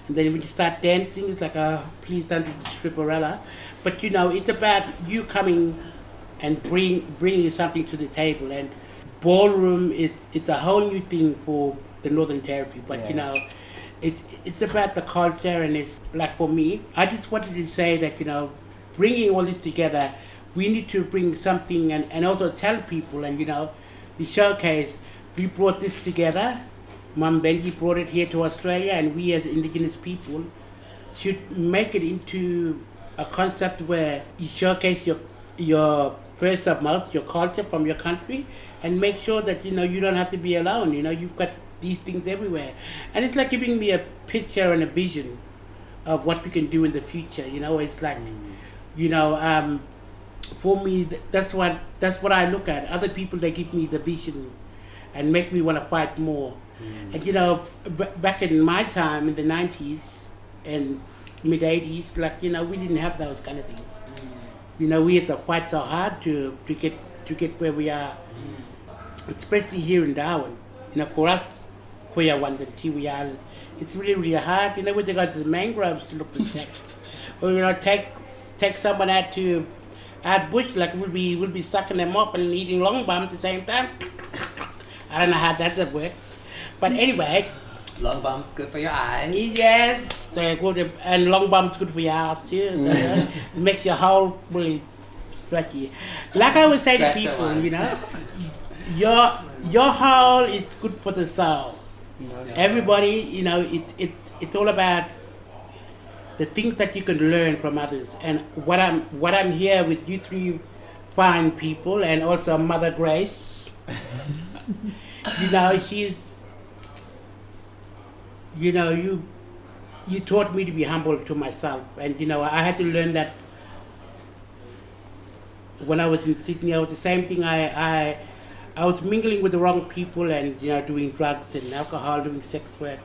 and then when you start dancing, it's like, oh, please don't do the stripperella. But, you know, it's about you coming and bringing something to the table. And ballroom, it's a whole new thing for the Northern Territory. But, you know, it's about the culture, and it's like, for me, I just wanted to say that, you know, bringing all this together, we need to bring something and also tell people, and, you know, the showcase, we brought this together. Mum Bhenji brought it here to Australia, and we as Indigenous people should make it into a concept where you showcase your first of most, your culture from your country, and make sure that, you know, you don't have to be alone. You know, you've got these things everywhere. And it's like giving me a picture and a vision of what we can do in the future. You know, it's like, you know, for me, that's what I look at. Other people, they give me the vision and make me want to fight more. And, you know, back in my time in the 90s and mid 80s, like, you know, we didn't have those kind of things. You know, we had to fight so hard to get where we are, especially here in Darwin. You know, for us, Koya ones and Tiwi Islands, it's really, really hard. You know, when they go to the mangroves to look for sex, or, you know, take someone out bush, like we'll be sucking them off and eating long bums at the same time. I don't know how that works. But anyway, Long bumps good for your eyes. Yes, they're good, and long bumps good for your ass too. So it makes your whole really stretchy. Like I would say to Stretch your people, one. you know, your hole is good for the soul. Everybody, you know, it's all about the things that you can learn from others. And what I'm here with you three fine people, and also Mother Grace. You know, she's, you know, you taught me to be humble to myself, and you know, I had to learn that when I was in Sydney. I was the same thing. I was mingling with the wrong people, and you know, doing drugs and alcohol, doing sex work.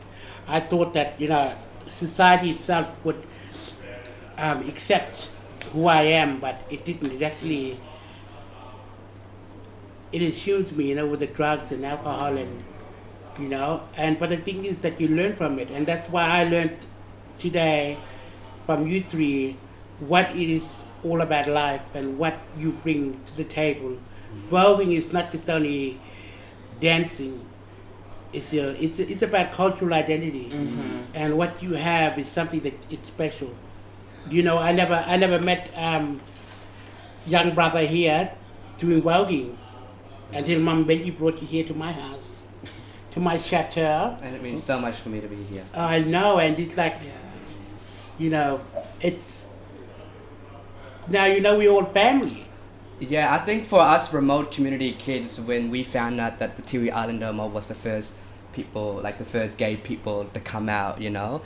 I thought that, you know, society itself would accept who I am, but it didn't. It actually, it assumes me, you know, with the drugs and alcohol, and you know, and but the thing is that you learn from it, and that's why I learned today from you three what it is all about life and what you bring to the table. Voguing is not just only dancing. It's about cultural identity, and what you have is something that is special. You know, I never met young brother here doing voguing until Mom Bhenji brought you here to my house, to my chateau. And it means so much for me to be here. I know, and it's like, you know, it's now, you know, we're all family. Yeah, I think for us remote community kids, when we found out that the Tiwi Islander mob was the first people, like the first gay people to come out, you know,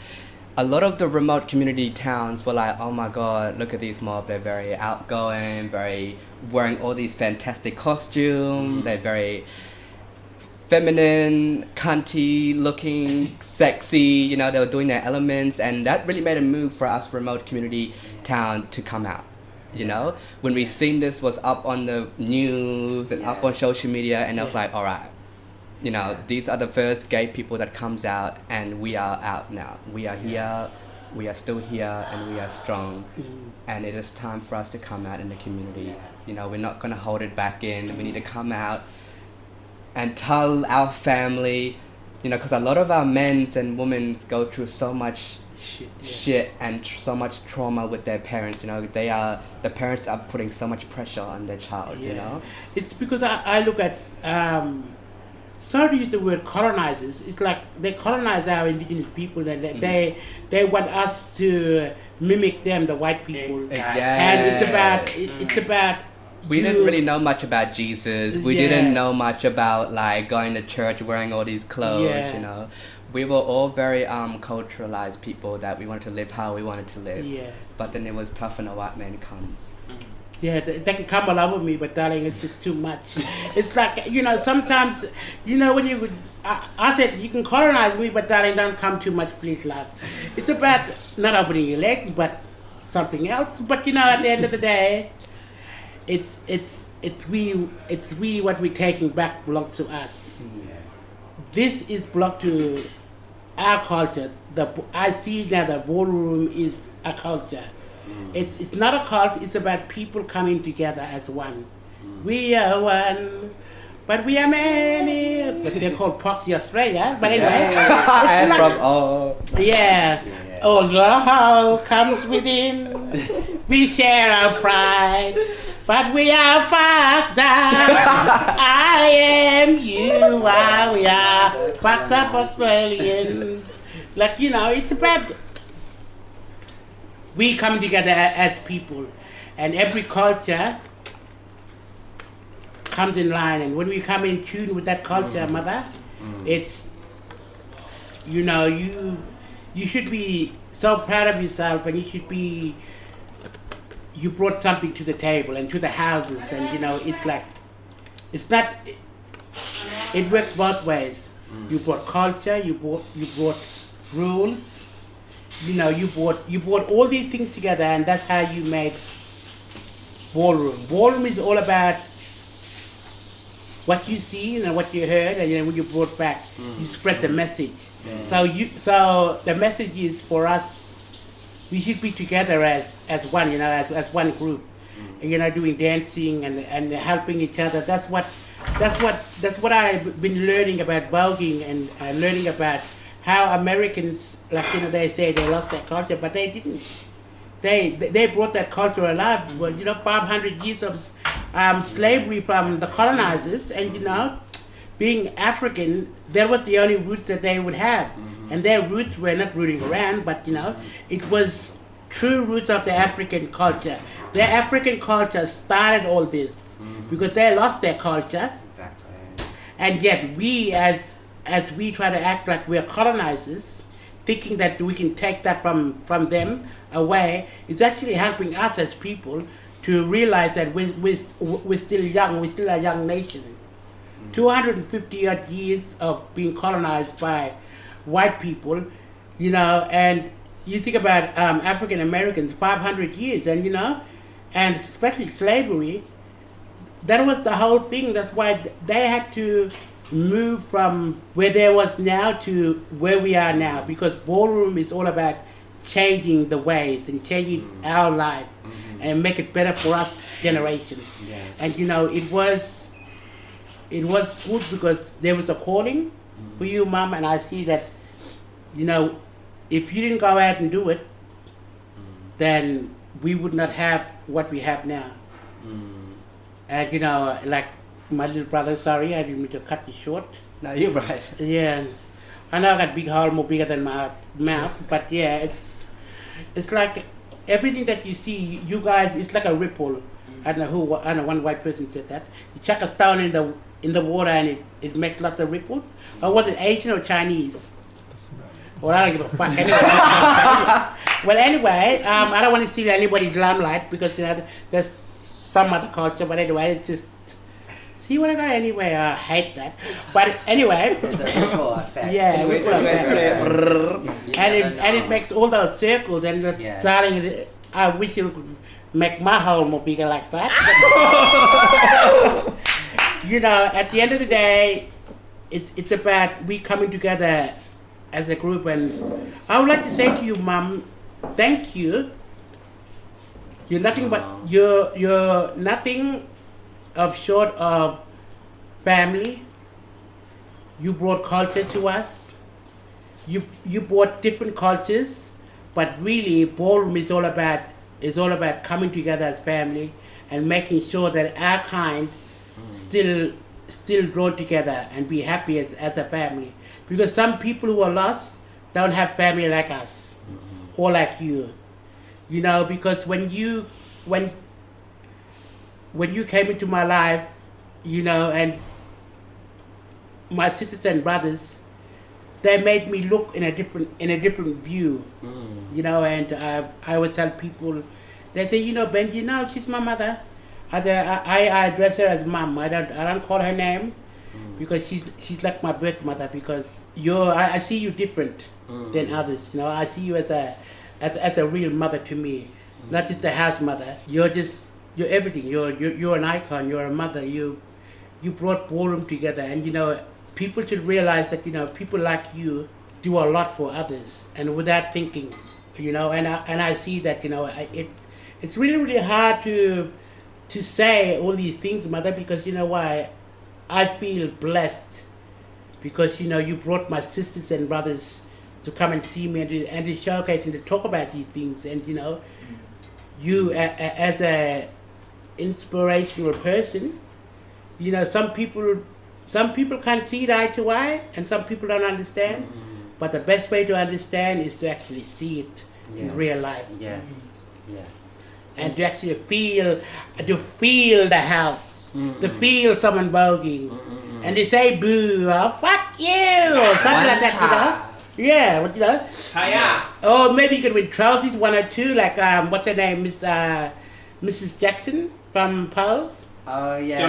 a lot of the remote community towns were like, oh my god, look at these mob, they're very outgoing, very wearing all these fantastic costumes, they're very feminine, cunty looking, sexy, you know, they were doing their elements, and that really made a move for us remote community town to come out. You know, when we seen this was up on the news and up on social media, and I was like, all right, you know, these are the first gay people that comes out, and we are out now. We are here, we are still here, and we are strong. And it is time for us to come out in the community. You know, we're not gonna hold it back in. We need to come out and tell our family, you know, because a lot of our men and women go through so much shit and so much trauma with their parents. You know, the parents are putting so much pressure on their child. You know, it's because I look at sorry to use the word colonizers. It's like they colonize our indigenous people, and they want us to mimic them, the white people. And it's about we didn't really know much about Jesus. We didn't know much about like going to church, wearing all these clothes. You know, we were all very culturalized people that we wanted to live how we wanted to live. But then it was tough when a white man comes. Yeah, they can come along with me, but darling, it's just too much. It's like, you know, sometimes, you know, when you, I said, you can colonize me, but darling, don't come too much, please, love. It's about not opening your legs, but something else. But, you know, at the end of the day, it's we, what we're taking back belongs to us. This is belong to our culture. I see now the ballroom is a culture. It's not a cult, it's about people coming together as one. We are one, but we are many. But they're called Posse Australia. But anyway. And from all. All love comes within. We share our pride, but we are fucked up. I am, you are, we are fucked up Australians. Like, you know, it's about we come together as people, and every culture comes in line, and when we come in tune with that culture, mother, it's, you know, you should be so proud of yourself, and you brought something to the table and to the houses, and you know, it's like, it's not, it works both ways. You brought culture, you brought rules. You know, you brought all these things together, and that's how you made ballroom. Ballroom is all about what you see and what you heard, and then when you brought back, you spread the message. So the message is for us. We should be together as one, you know, as one group. You know, doing dancing and helping each other. That's what I've been learning about voguing and learning about how Americans, like, you know, they say they lost their culture, but they didn't. They brought that culture alive. Well, you know, 500 years of slavery from the colonizers, and you know, being African, that was the only roots that they would have. And their roots were not rooting around, but you know, it was true roots of the African culture. Their African culture started all this because they lost their culture. Exactly. And yet we, as we try to act like we're colonizers, thinking that we can take that from them away, it's actually helping us as people to realize that we're still young, we're still a young nation. 250 odd years of being colonized by white people, you know, and you think about African Americans, 500 years, and you know, and especially slavery, that was the whole thing. That's why they had to move from where they was now to where we are now, because ballroom is all about changing the ways and changing our life and make it better for us generation. And you know, it was good because there was a calling for you, Mom, and I see that, you know, if you didn't go out and do it, then we would not have what we have now. And you know, like my little brother, sorry, I didn't mean to cut you short. No, you're right. Yeah, I know I got big hole more bigger than my mouth, but yeah, it's like everything that you see, you guys, it's like a ripple. I don't know one white person said that. You chuck a stone in the water and it makes lots of ripples. Or was it Asian or Chinese? Well, I don't give a fuck. Anyway, well, anyway, I don't want to steal anybody's limelight because, you know, there's some other culture, but anyway, it's just, see when I go anyway, I hate that. But anyway, It's a ripple effect. yeah, ripple effect. And it makes all those circles, and Yes. darling, I wish you could make my hole more bigger like that. You know, at the end of the day, it's about we coming together as a group, and I would like to say to you, Mom, thank you. You're nothing but you're nothing of short of family. You brought culture to us. You brought different cultures, but really ballroom is all about coming together as family and making sure that our kind still grow together and be happy as a family. Because some people who are lost don't have family like us or like you. You know, because when you came into my life, you know, and my sisters and brothers, they made me look in a different view. You know, and I would tell people, they say, you know, Bhenji, no, she's my mother. I address her as Mom. I don't call her name because she's like my birth mother, because I see you different than others. You know, I see you as a real mother to me, not just a house mother. You're everything. You're an icon. You're a mother. You brought ballroom together, and you know, people should realize that, you know, people like you do a lot for others, and without thinking, you know. And I see that, you know, it's really, really hard to say all these things, Mother, because you know why? I feel blessed because, you know, you brought my sisters and brothers to come and see me and to showcase and to talk about these things. And you know, you as a inspirational person, you know, some people can't see it eye to eye, and some people don't understand. But the best way to understand is to actually see it in real life. Yes. And to actually feel the house, to feel someone voguing, and to say boo, or fuck you, or something like that, you know? Yeah, what, you know? Hiya. Or maybe you could win trophies, one or two, like what's her name, Mrs. Jackson from Pose. Oh yeah.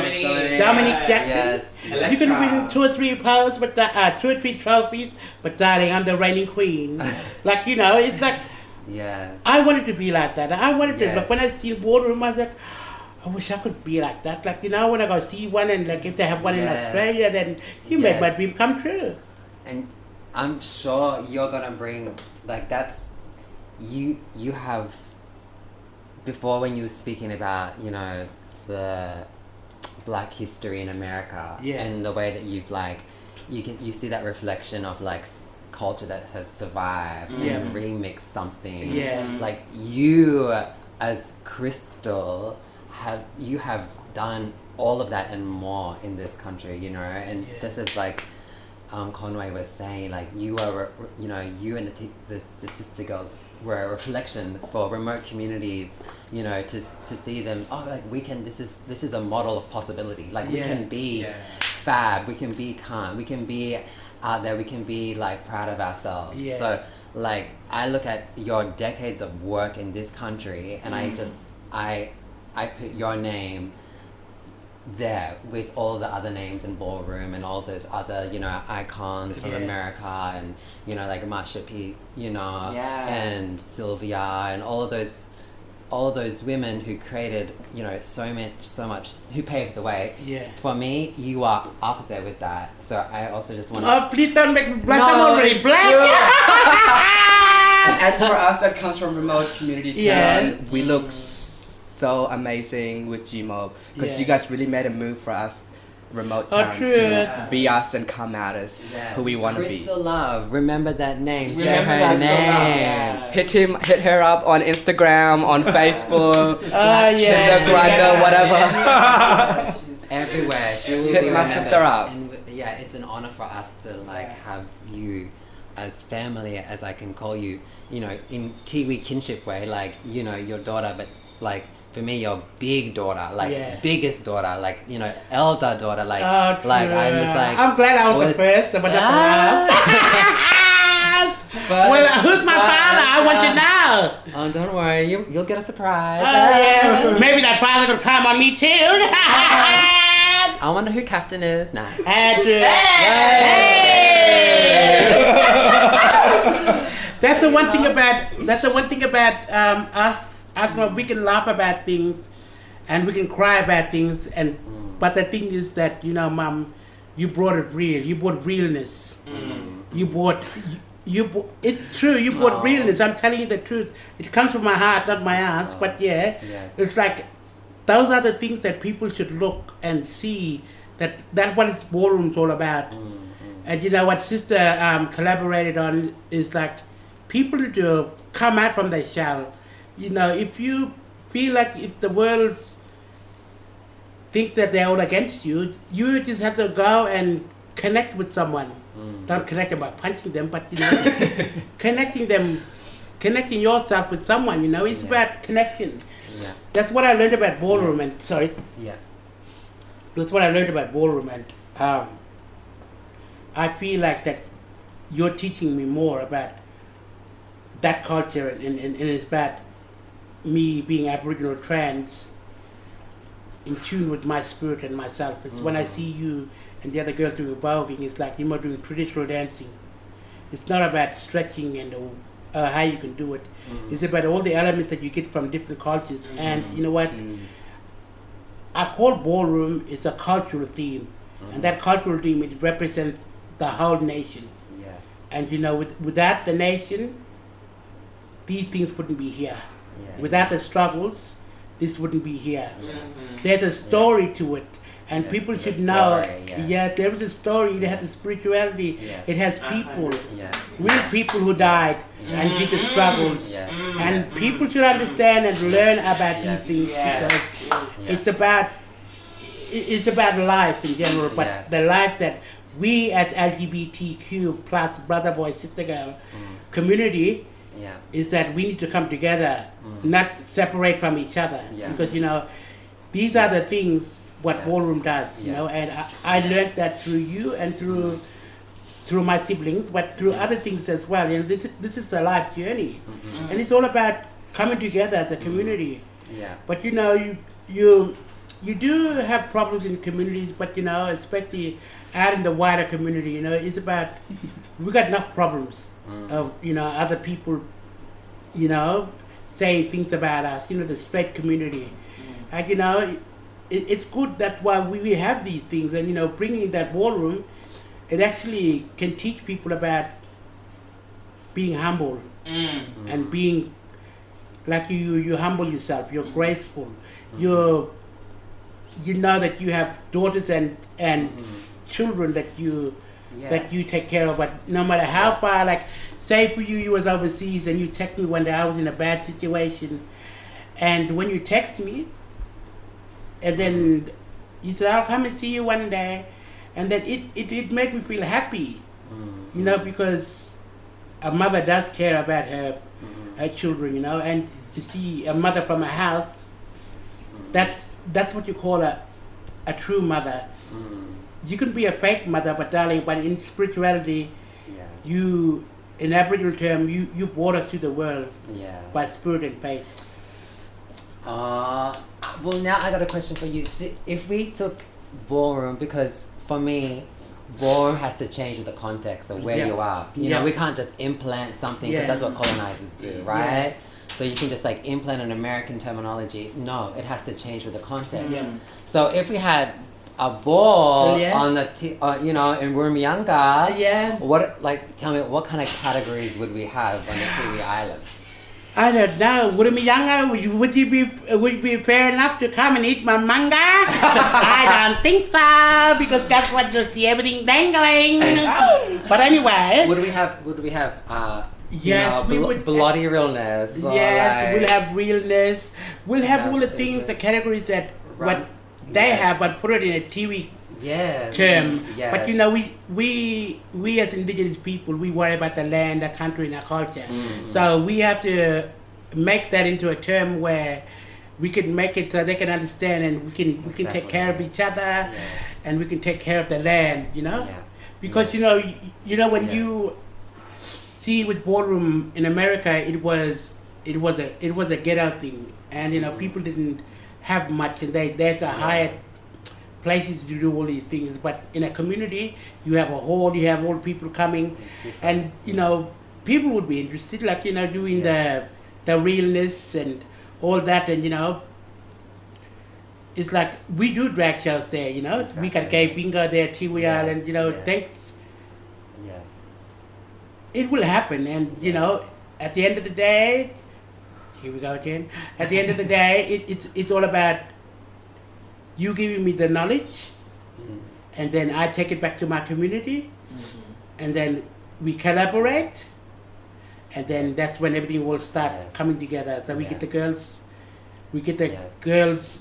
Dominic Jackson. Yes. You can win 2 or 3 Pose, but 2 or 3 trophies, but darling, I'm the reigning queen. Like, you know, it's like. Yes. I wanted to be like that. I wanted to. Yes. Like when I see ballroom, I was like, I wish I could be like that. Like, you know, when I go see one, and like if they have one in Australia, then you made my dream come true. And I'm sure you're gonna bring, like, that's you have, before when you were speaking about, you know, the Black history in America, and the way that you've, like, you see that reflection of, like, culture that has survived and remixed something. Like you as Crystal have done all of that and more in this country, you know, and just as like Conway was saying, like you are, you know, you and the sister girls were a reflection for remote communities, you know, to see them, oh, like we can, this is a model of possibility, like we can be fab, we can be calm, we can be out there, we can be like proud of ourselves. So like I look at your decades of work in this country and I put your name there with all the other names in ballroom and all those other, you know, icons from America, and you know, like Marsha P, you know, and Sylvia, and all of those women who created, you know, so much, who paved the way. For me, you are up there with that. So I also just want to. Oh, please don't make me blush. I'm already black. And for us that comes from remote community towns, we look so amazing with Gmo, because you guys really made a move for us remote town to be us and come out as who we want to be. Crystal Love, remember that name. Say her name. Hit her up on Instagram, on Facebook, Tinder, Grindr, whatever. Everywhere. She will Hit be my remembered. sister up. And it's an honor for us to like have you as family, as I can call you, you know, in Tiwi kinship way, like, you know, your daughter, but like for me, your big daughter, like biggest daughter, like, you know, elder daughter, like, like I'm just like. I'm glad I was the first, but not the last. Well, who's my father? I want to know. Oh, don't worry, you'll get a surprise. Maybe that father could come on me too. I wonder who captain is. Nah. Andrea. That's the one thing about us. We can laugh about things, and we can cry about things, and but the thing is that, you know, Mom, you brought it real. You brought realness. You brought. It's true. You brought realness. I'm telling you the truth. It comes from my heart, not my ass. But it's like those are the things that people should look and see. That's what this ballroom's all about. And you know what Sister collaborated on is like people need to come out from their shell. You know, if you feel like if the world think that they're all against you, you just have to go and connect with someone. Don't connect them by punching them, but you know, connecting yourself with someone. You know, it's about connection. That's what I learned about ballroom. And that's what I learned about ballroom, and I feel like that you're teaching me more about that culture, and it's about me being Aboriginal trans in tune with my spirit and myself. It's when I see you and the other girl doing voguing, it's like you're doing traditional dancing. It's not about stretching and how you can do it. It's about all the elements that you get from different cultures. And you know what? Our whole ballroom is a cultural theme. And that cultural theme, it represents the whole nation. And you know, without the nation, these things wouldn't be here. Without the struggles, this wouldn't be here. There's a story to it, and people should know. There is a story. It has a spirituality. It has people, real people who died and did the struggles, and people should understand and learn about these things, because it's about life in general, but the life that we as LGBTQ plus brother boy sister girl community. Is that we need to come together, not separate from each other, because you know, these are the things what ballroom does, you know, and I learned that through you and through my siblings, but through other things as well. You know, this is a life journey, and it's all about coming together as a community. But you know, you do have problems in communities, but you know, especially out in the wider community, you know, it's about we got enough problems. Of, you know, other people, you know, saying things about us, you know, the straight community. And you know, it's good, that's why we have these things, and you know, bringing that ballroom, it actually can teach people about being humble and being like you humble yourself, you're graceful, you know that you have daughters and children that you Yeah. that you take care of. But no matter how far, like, say for you was overseas and you text me one day, I was in a bad situation, and when you text me, and then you said, I'll come and see you one day, and then it made me feel happy, you know, because a mother does care about her children, you know, and to see a mother from a house, that's what you call a true mother. You can be a fake mother, but darling, but in spirituality, you, in Aboriginal term, you brought us to the world by spirit and faith. Well, now I got a question for you. See, if we took ballroom, because for me, ballroom has to change with the context of where you are. You know, we can't just implant something, because that's what colonizers do, right? So you can just like implant an American terminology. No, it has to change with the context. So if we had a ball on the you know, in Wurmyanga, what, like, tell me, what kind of categories would we have on the Tiwi Island? I don't know. Would you be fair enough to come and eat my manga? I don't think so, because that's what you'll see, everything dangling. But anyway, would we have yes, we would. Bloody realness. Yes, we'll have realness. We'll have all the things, the categories that what they have, but put it in a Tiwi term. But you know, we as indigenous people, we worry about the land, the country, and our culture. So we have to make that into a term where we can make it so they can understand, and we can take care of each other, and we can take care of the land. You know, because you know when you see with ballroom in America, it was a get out thing, and you know people didn't have much, and they had to hire places to do all these things. But in a community, you have a hall, you have all people coming, and you know people would be interested, like, you know, doing the realness and all that, and you know, it's like we do drag shows there, you know. We got gay bingo there, Tiwi Island, you know. Thanks. It will happen, and you know, at the end of the day, here we go again. At the end of the day, it's all about you giving me the knowledge, and then I take it back to my community, and then we collaborate, and then that's when everything will start coming together. So we get the girls,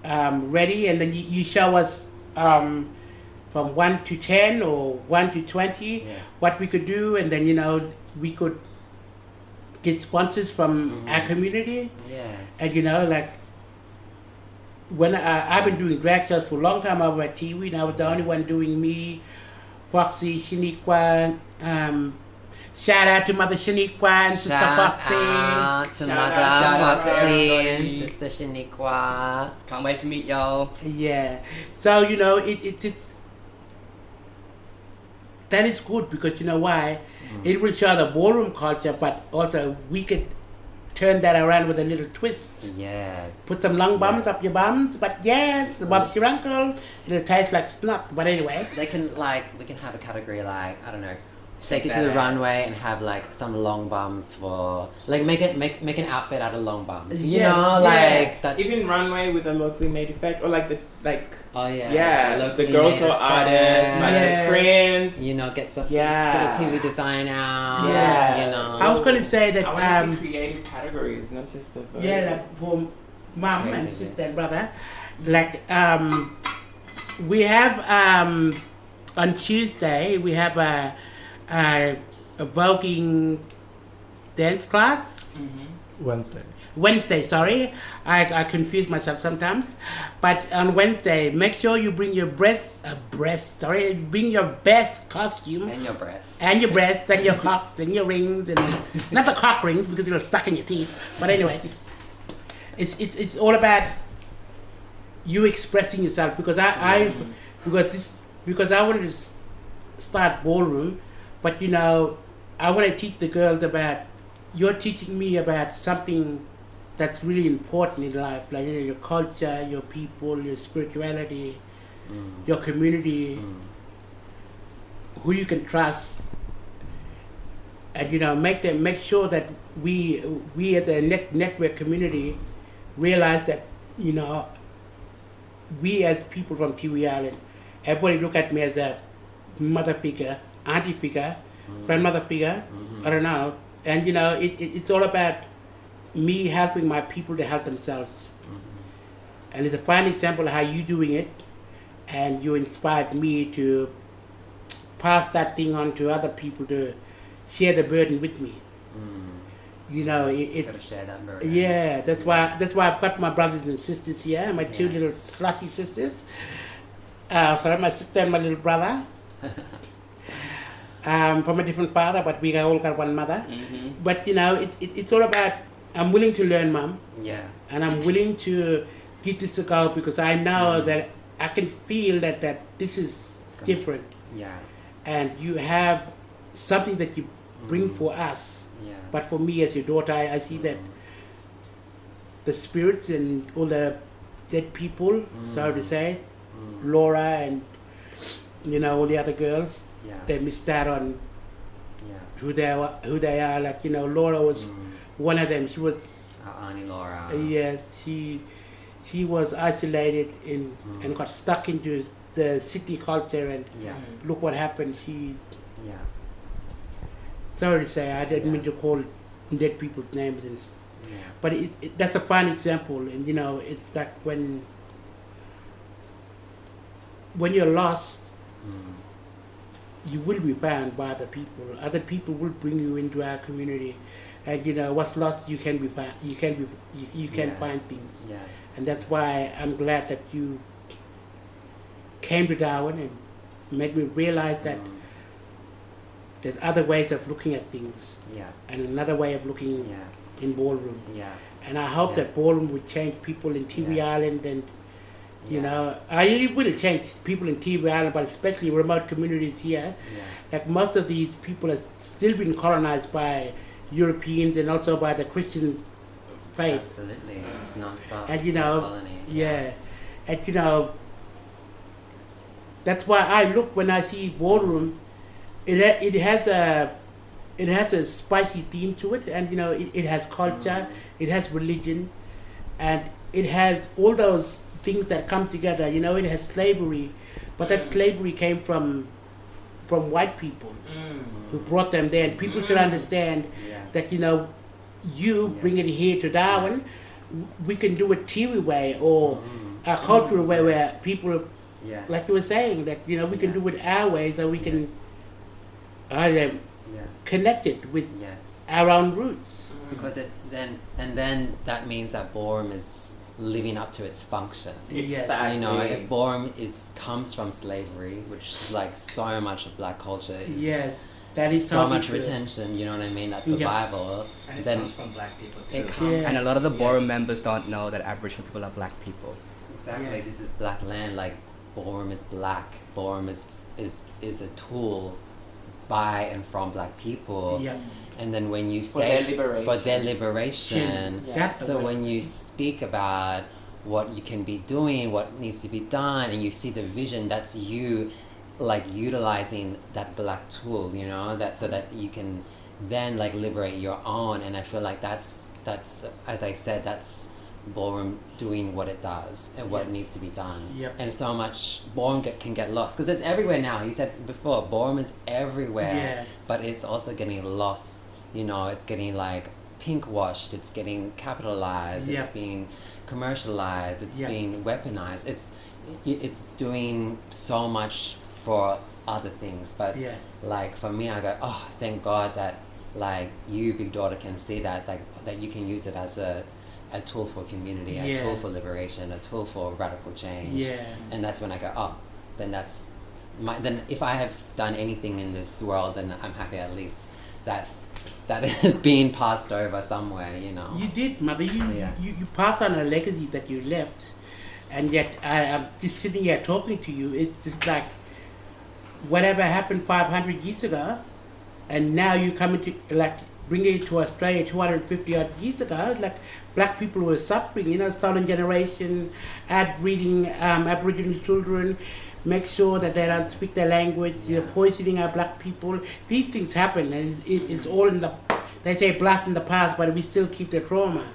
ready, and then you show us from 1 to 10 or 1 to 20 what we could do, and then you know we could get sponsors from our community, and you know, like when I've been doing drag shows for a long time over at Tiwi, and I was the only one doing me, Foxy, Shaniqua. Shout out to Mother Shaniqua and Sister Foxy. Shout out to Mother Foxy and Sister Shaniqua. Can't wait to meet y'all. Yeah, so you know it that is good, because you know why? It will show the ballroom culture, but also we could turn that around with a little twist. Put some long bums up your bums, but the bumps your uncle. It'll taste like snot, but anyway. We can have a category like, I don't know, take it to the runway and have like some long bums for, like, make an outfit out of long bums. You know, like that. Even runway with a locally made effect, or like the the girls or artists, my friends. You know, get a TV design out. You know. I was gonna say that I want to see creative categories, not just the like for mom and sister and brother, like we have on Tuesday we have a voguing dance class. Wednesday, sorry. I confuse myself sometimes. But on Wednesday, make sure you bring your bring your best costume. And your breasts. And your breasts, and your cocks, and your rings, and not the cock rings, because it'll stuck in your teeth. But anyway, it's all about you expressing yourself, because I wanted to start ballroom, but you know, I want to teach the girls about, you're teaching me about something that's really important in life, like, you know, your culture, your people, your spirituality, your community, who you can trust, and you know, make sure that we as a network community realize that, you know, we as people from Tiwi Island, everybody look at me as a mother figure, auntie figure, grandmother figure, I don't know. And it's all about me helping my people to help themselves. And it's a fine example of how you doing it, and you inspired me to pass that thing on to other people to share the burden with me. Gotta share that burden. Yeah, that's why I've got my brothers and sisters here, my two little slutty sisters. Sorry, my sister and my little brother. From a different father, but we all got one mother. But it's all about, I'm willing to learn, Mom. Yeah. And I'm willing to give this a go, because I know that I can feel that this is different. Yeah. And you have something that you bring for us. Yeah. But for me as your daughter, I see that the spirits and all the dead people, sorry to say, Laura and all the other girls, they missed out on who they are. Like Laura was one of them. She was Auntie Laura. Yes, she was isolated and got stuck into the city culture, and look what happened. Sorry to say, I didn't mean to call dead people's names, but that's a fine example. And it's like when you're lost, you will be found by other people. Other people will bring you into our community, and what's lost, you can be found. You can find things. Yes. And that's why I'm glad that you came to Darwin and made me realize that there's other ways of looking at things, and another way of looking in ballroom. And I hope that ballroom would change people in TV Island, and it will change people in TV Island, but especially remote communities here. Like most of these people have still been colonized by Europeans and also by the Christian faith. Absolutely, it's non-stop. And colony. And that's why I look when I see ballroom. It has a spicy theme to it, and it has culture, it has religion, and it has all those things that come together. It has slavery, but that slavery came from white people who brought them there, and people should understand that you bring it here to Darwin. We can do it TV way or a cultural way where people, like you were saying, that we can do it our way, so we can connect it with our own roots. Because it's then that means that ballroom is living up to its function. Exactly. If ballroom comes from slavery, which is like so much of black culture, that is so much retention. You know what I mean? That survival. And it then comes from black people too. it comes. And a lot of the ballroom members don't know that Aboriginal people are black people. Exactly. This is black land. Like ballroom is black. Ballroom is a tool by and from black people. And then when you say for their liberation, so when you speak about what you can be doing, what needs to be done, and you see the vision, that's you like utilizing that black tool, that so that you can then like liberate your own. And I feel like that's as I said, that's ballroom doing what it does and what needs to be done. And so much ballroom can get lost because it's everywhere now. You said before, ballroom is everywhere, but it's also getting lost. It's getting like pink washed, it's getting capitalized, it's being commercialized, it's being weaponized. It's doing so much for other things, but like for me, I go, oh, thank God that like you, big daughter, can see that, like that you can use it as a tool for community, a tool for liberation, a tool for radical change. And that's when I go, oh, then that's then if I have done anything in this world, then I'm happy at least that is being passed over somewhere, You did, Mother. You passed on a legacy that you left, and yet I'm just sitting here talking to you. It's just like whatever happened 500 years ago, and now you come into like bringing it to Australia 250 odd years ago. Like black people were suffering, stolen generation, outbreeding Aboriginal children. Make sure that they don't speak their language, poisoning our black people. These things happen, and it's all in they say blast in the past, but we still keep the trauma.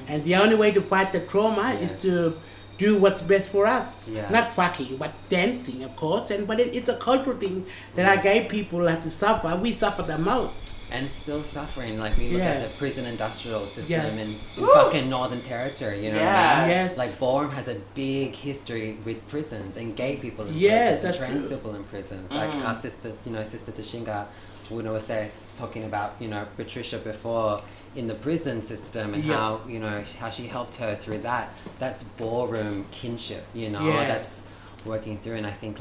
And the only way to fight the trauma is to do what's best for us. Yeah. Not fucking, but dancing, of course. But it's a cultural thing that our gay people have to suffer. We suffer the most. And still suffering, like we look Yeah. at the prison industrial system Yeah. in fucking Northern Territory, you know what I mean? Yes. Like ballroom has a big history with prisons and gay people in Yes, prisons that's and trans true. people in prisons. Like our sister, Sister Tashinga would always say, talking about, Patricia before in the prison system and Yeah. how she helped her through that. That's ballroom kinship, Yeah. that's working through. And I think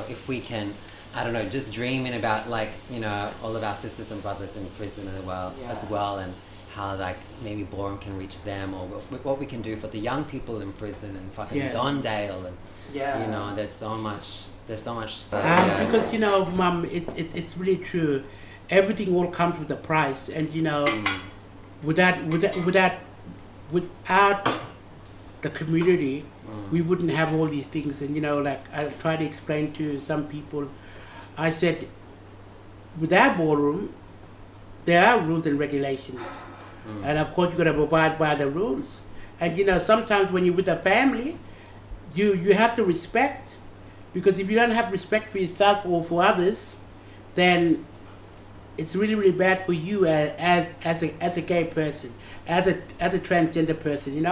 if we can, I don't know, just dreaming about all of our sisters and brothers in prison as well, and how maybe ballroom can reach them, or what we can do for the young people in prison and fucking Yeah. Dondale, and there's so much stuff. Because Mum, it's really true. Everything all comes with a price, and without the community, we wouldn't have all these things. And I try to explain to some people. I said, without ballroom, there are rules and regulations. And of course, you've got to abide by the rules. And sometimes when you're with a family, you have to respect. Because if you don't have respect for yourself or for others, then it's really, really bad for you as a gay person, as a transgender person,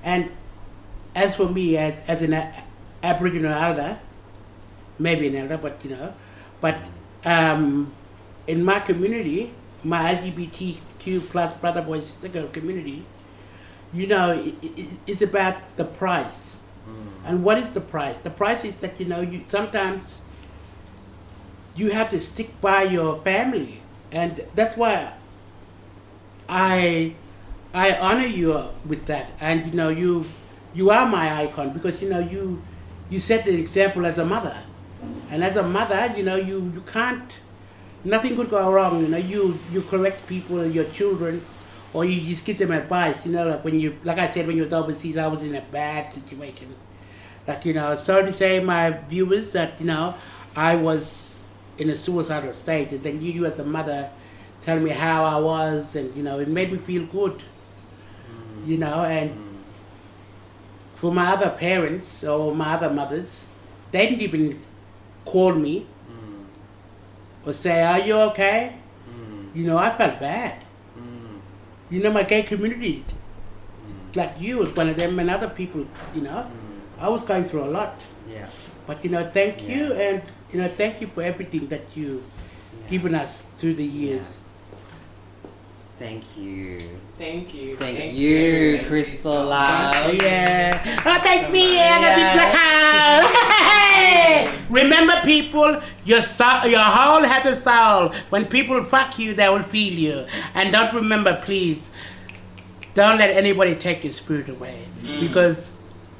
And as for me, as an Aboriginal elder, maybe an elder, but in my community, my LGBTQ plus brother, boy, sister girl community, it's about the price. And what is the price? The price is that you sometimes you have to stick by your family, and that's why I honor you with that. And you are my icon, because you set the example as a mother. And as a mother, you can't, nothing could go wrong. You correct people, your children, or you just give them advice. Like I said, when you was overseas, I was in a bad situation. Sorry to say, my viewers, that I was in a suicidal state, and then you as a mother tell me how I was, and it made me feel good. And for my other parents or my other mothers, they didn't even call me or say, "Are you okay?" I felt bad. My gay community, like you, was one of them, and other people. I was going through a lot. Yeah. But thank you, and thank you for everything that you given us through the years. Thank you. Thank you. Thank you, Crystal Love. Yeah. Oh, thank me. I'm gonna be black out. Remember, people, your whole has a soul. When people fuck you, they will feel you. And don't remember, please, don't let anybody take your spirit away, because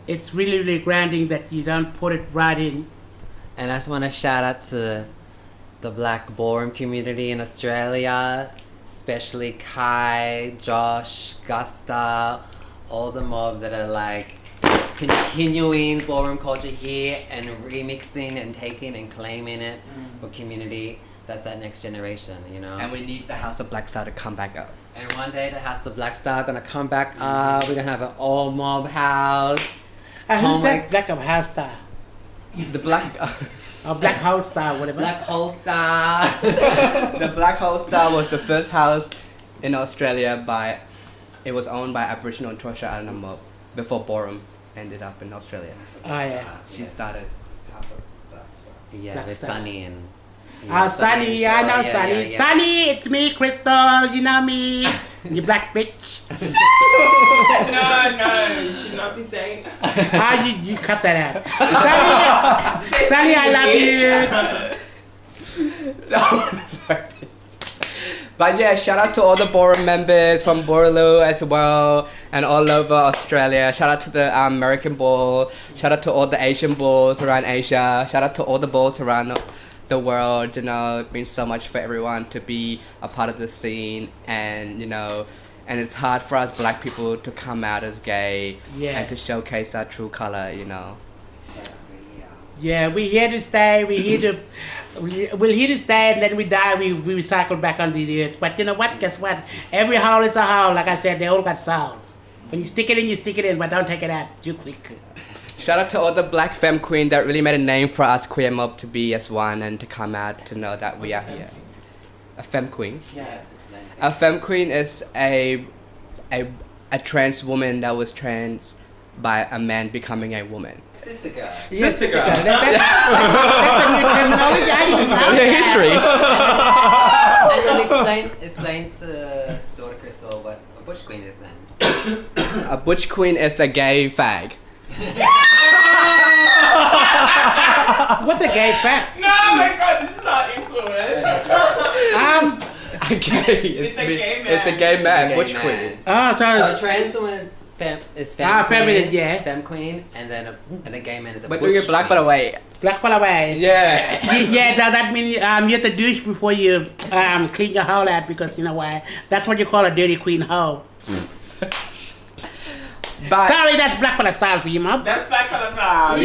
it's really, really grounding that you don't put it right in. And I just want to shout out to the Black ballroom community in Australia, especially Kai, Josh, Gusta, all the mob that are continuing ballroom culture here and remixing and taking and claiming it for community. That's that next generation, And we need the House of Black Star to come back up. And one day the House of Black Star gonna come back up. We're gonna have an all mob house. Who's that Black of House Star? The Black... Or Black Hole Star, whatever. Black Hole Star. The Black Hole Star was the first house in Australia it was owned by Aboriginal and Torres Strait Islander mob before ballroom ended up in Australia. Oh, yeah. She started House of Black Star. Yeah, Black with Star. Sunny and... Sunny, I know Sunny. Yeah. Sunny, it's me, Crystal, you know me. You black bitch. No, you should not be saying that. You cut that out. Sunny, I love you. But yeah, shout out to all the ballroom members from Boorloo as well, and all over Australia. Shout out to the American ball. Shout out to all the Asian balls around Asia. Shout out to all the balls around the world. It means so much for everyone to be a part of the scene, and and it's hard for us black people to come out as gay and to showcase our true color. Yeah, we're here to stay. We're here to stay, and then we die. We recycle back under the earth. But you know what? Guess what? Every hole is a hole. Like I said, they all got soul. When you stick it in, but don't take it out too quick. Shout out to all the black femme queen that really made a name for us queer mob to be as one and to come out to know that we are here. A femme queen? Yes. A femme queen is a trans woman that was trans by a man becoming a woman. Sister girl. Sister girl. That's the new terminology. I didn't know Yeah, that. history. And then explain to daughter Crystal what a butch queen is then. A butch queen is a gay fag. What's a gay fact? No, my God, this is not influence. It's a gay man. It's a gay man, A gay butch man. queen. Oh, sorry. A trans woman is femme queen, feminine, yeah. femme queen, and then a gay man is a But butch doing it black by the way. Black fella way. Yeah. Yeah, that means you have to douche before you clean your hole out, because you know why? That's what you call a dirty queen hole. But Sorry, that's black fella style for you, mom. That's black color now. you're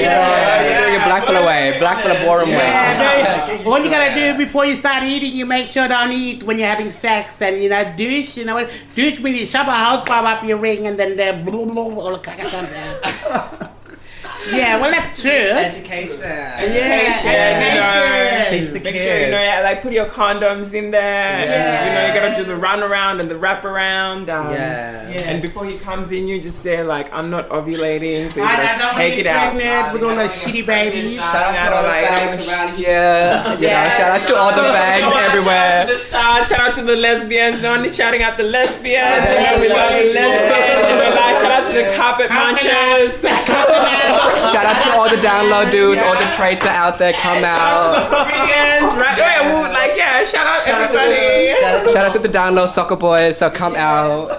doing it black for the way, black for the boring way. Yeah, all you gotta do before you start eating, you make sure don't eat when you're having sex, and douche. You know what? Douche means you shove a house pop up your ring, and then the all the caca comes out. Yeah, well that's true. Education. Teach the Make kids. sure like put your condoms in there. Yeah. You gotta do the run around and the wrap around. Yeah. And before he comes in, you just say like, I'm not ovulating, so you I gotta don't take it out. pregnant with all the shitty babies. Shout out to all the Like, fags around here. You know, shout out to all the fags everywhere. Shout out to the lesbians. No one is shouting out the lesbians. Shout out to We love the the lesbians. Shout out to the carpet munchers. Shout out to all the download dudes, all the traitors out there, come out. Vegans, right? Shout out everybody. Shout out to the download soccer boys, so come out.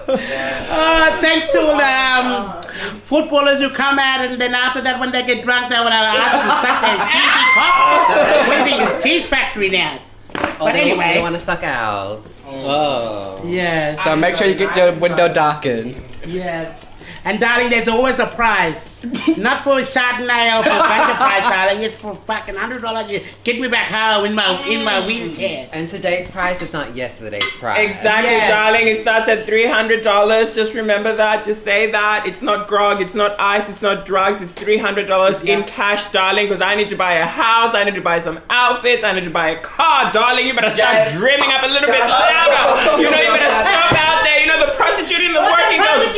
Thanks to all the footballers who come out, and then after that, when they get drunk, they want to ask to suck their cheesy cock. What do you think? It's cheese factory now. Oh, But they anyway. want to suck owls. Oh. Yes. So make sure you get your window darkened. Yes. And darling, there's always a prize. Not for a Chardonnay or for a bunch of prize, darling. It's for fucking $100. You get me back home in my wheelchair. And today's price is not yesterday's price. Exactly, Yeah. darling. It starts at $300. Just remember that. Just say that. It's not grog. It's not ice. It's not drugs. It's $300 in cash, darling. Because I need to buy a house. I need to buy some outfits. I need to buy a car, darling. You better start dreaming up a little bit louder. You better stop out there. The prostituting, the working girls.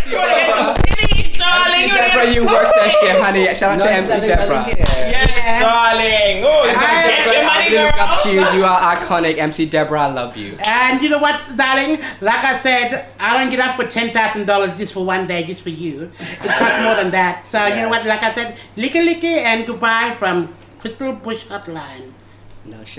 You wanna get some titties, darling. Deborah, you work that shit, honey. Shout out to MC Deborah. Yes, darling. Oh, you gotta get your money, I look up to girl. you. You are iconic. MC Deborah, I love you. And you know what, darling? Like I said, I don't get up for $10,000 just for one day, just for you. It costs more than that. So you know what? Like I said, licky licky and goodbye from Crystal Bush Hotline. No shit.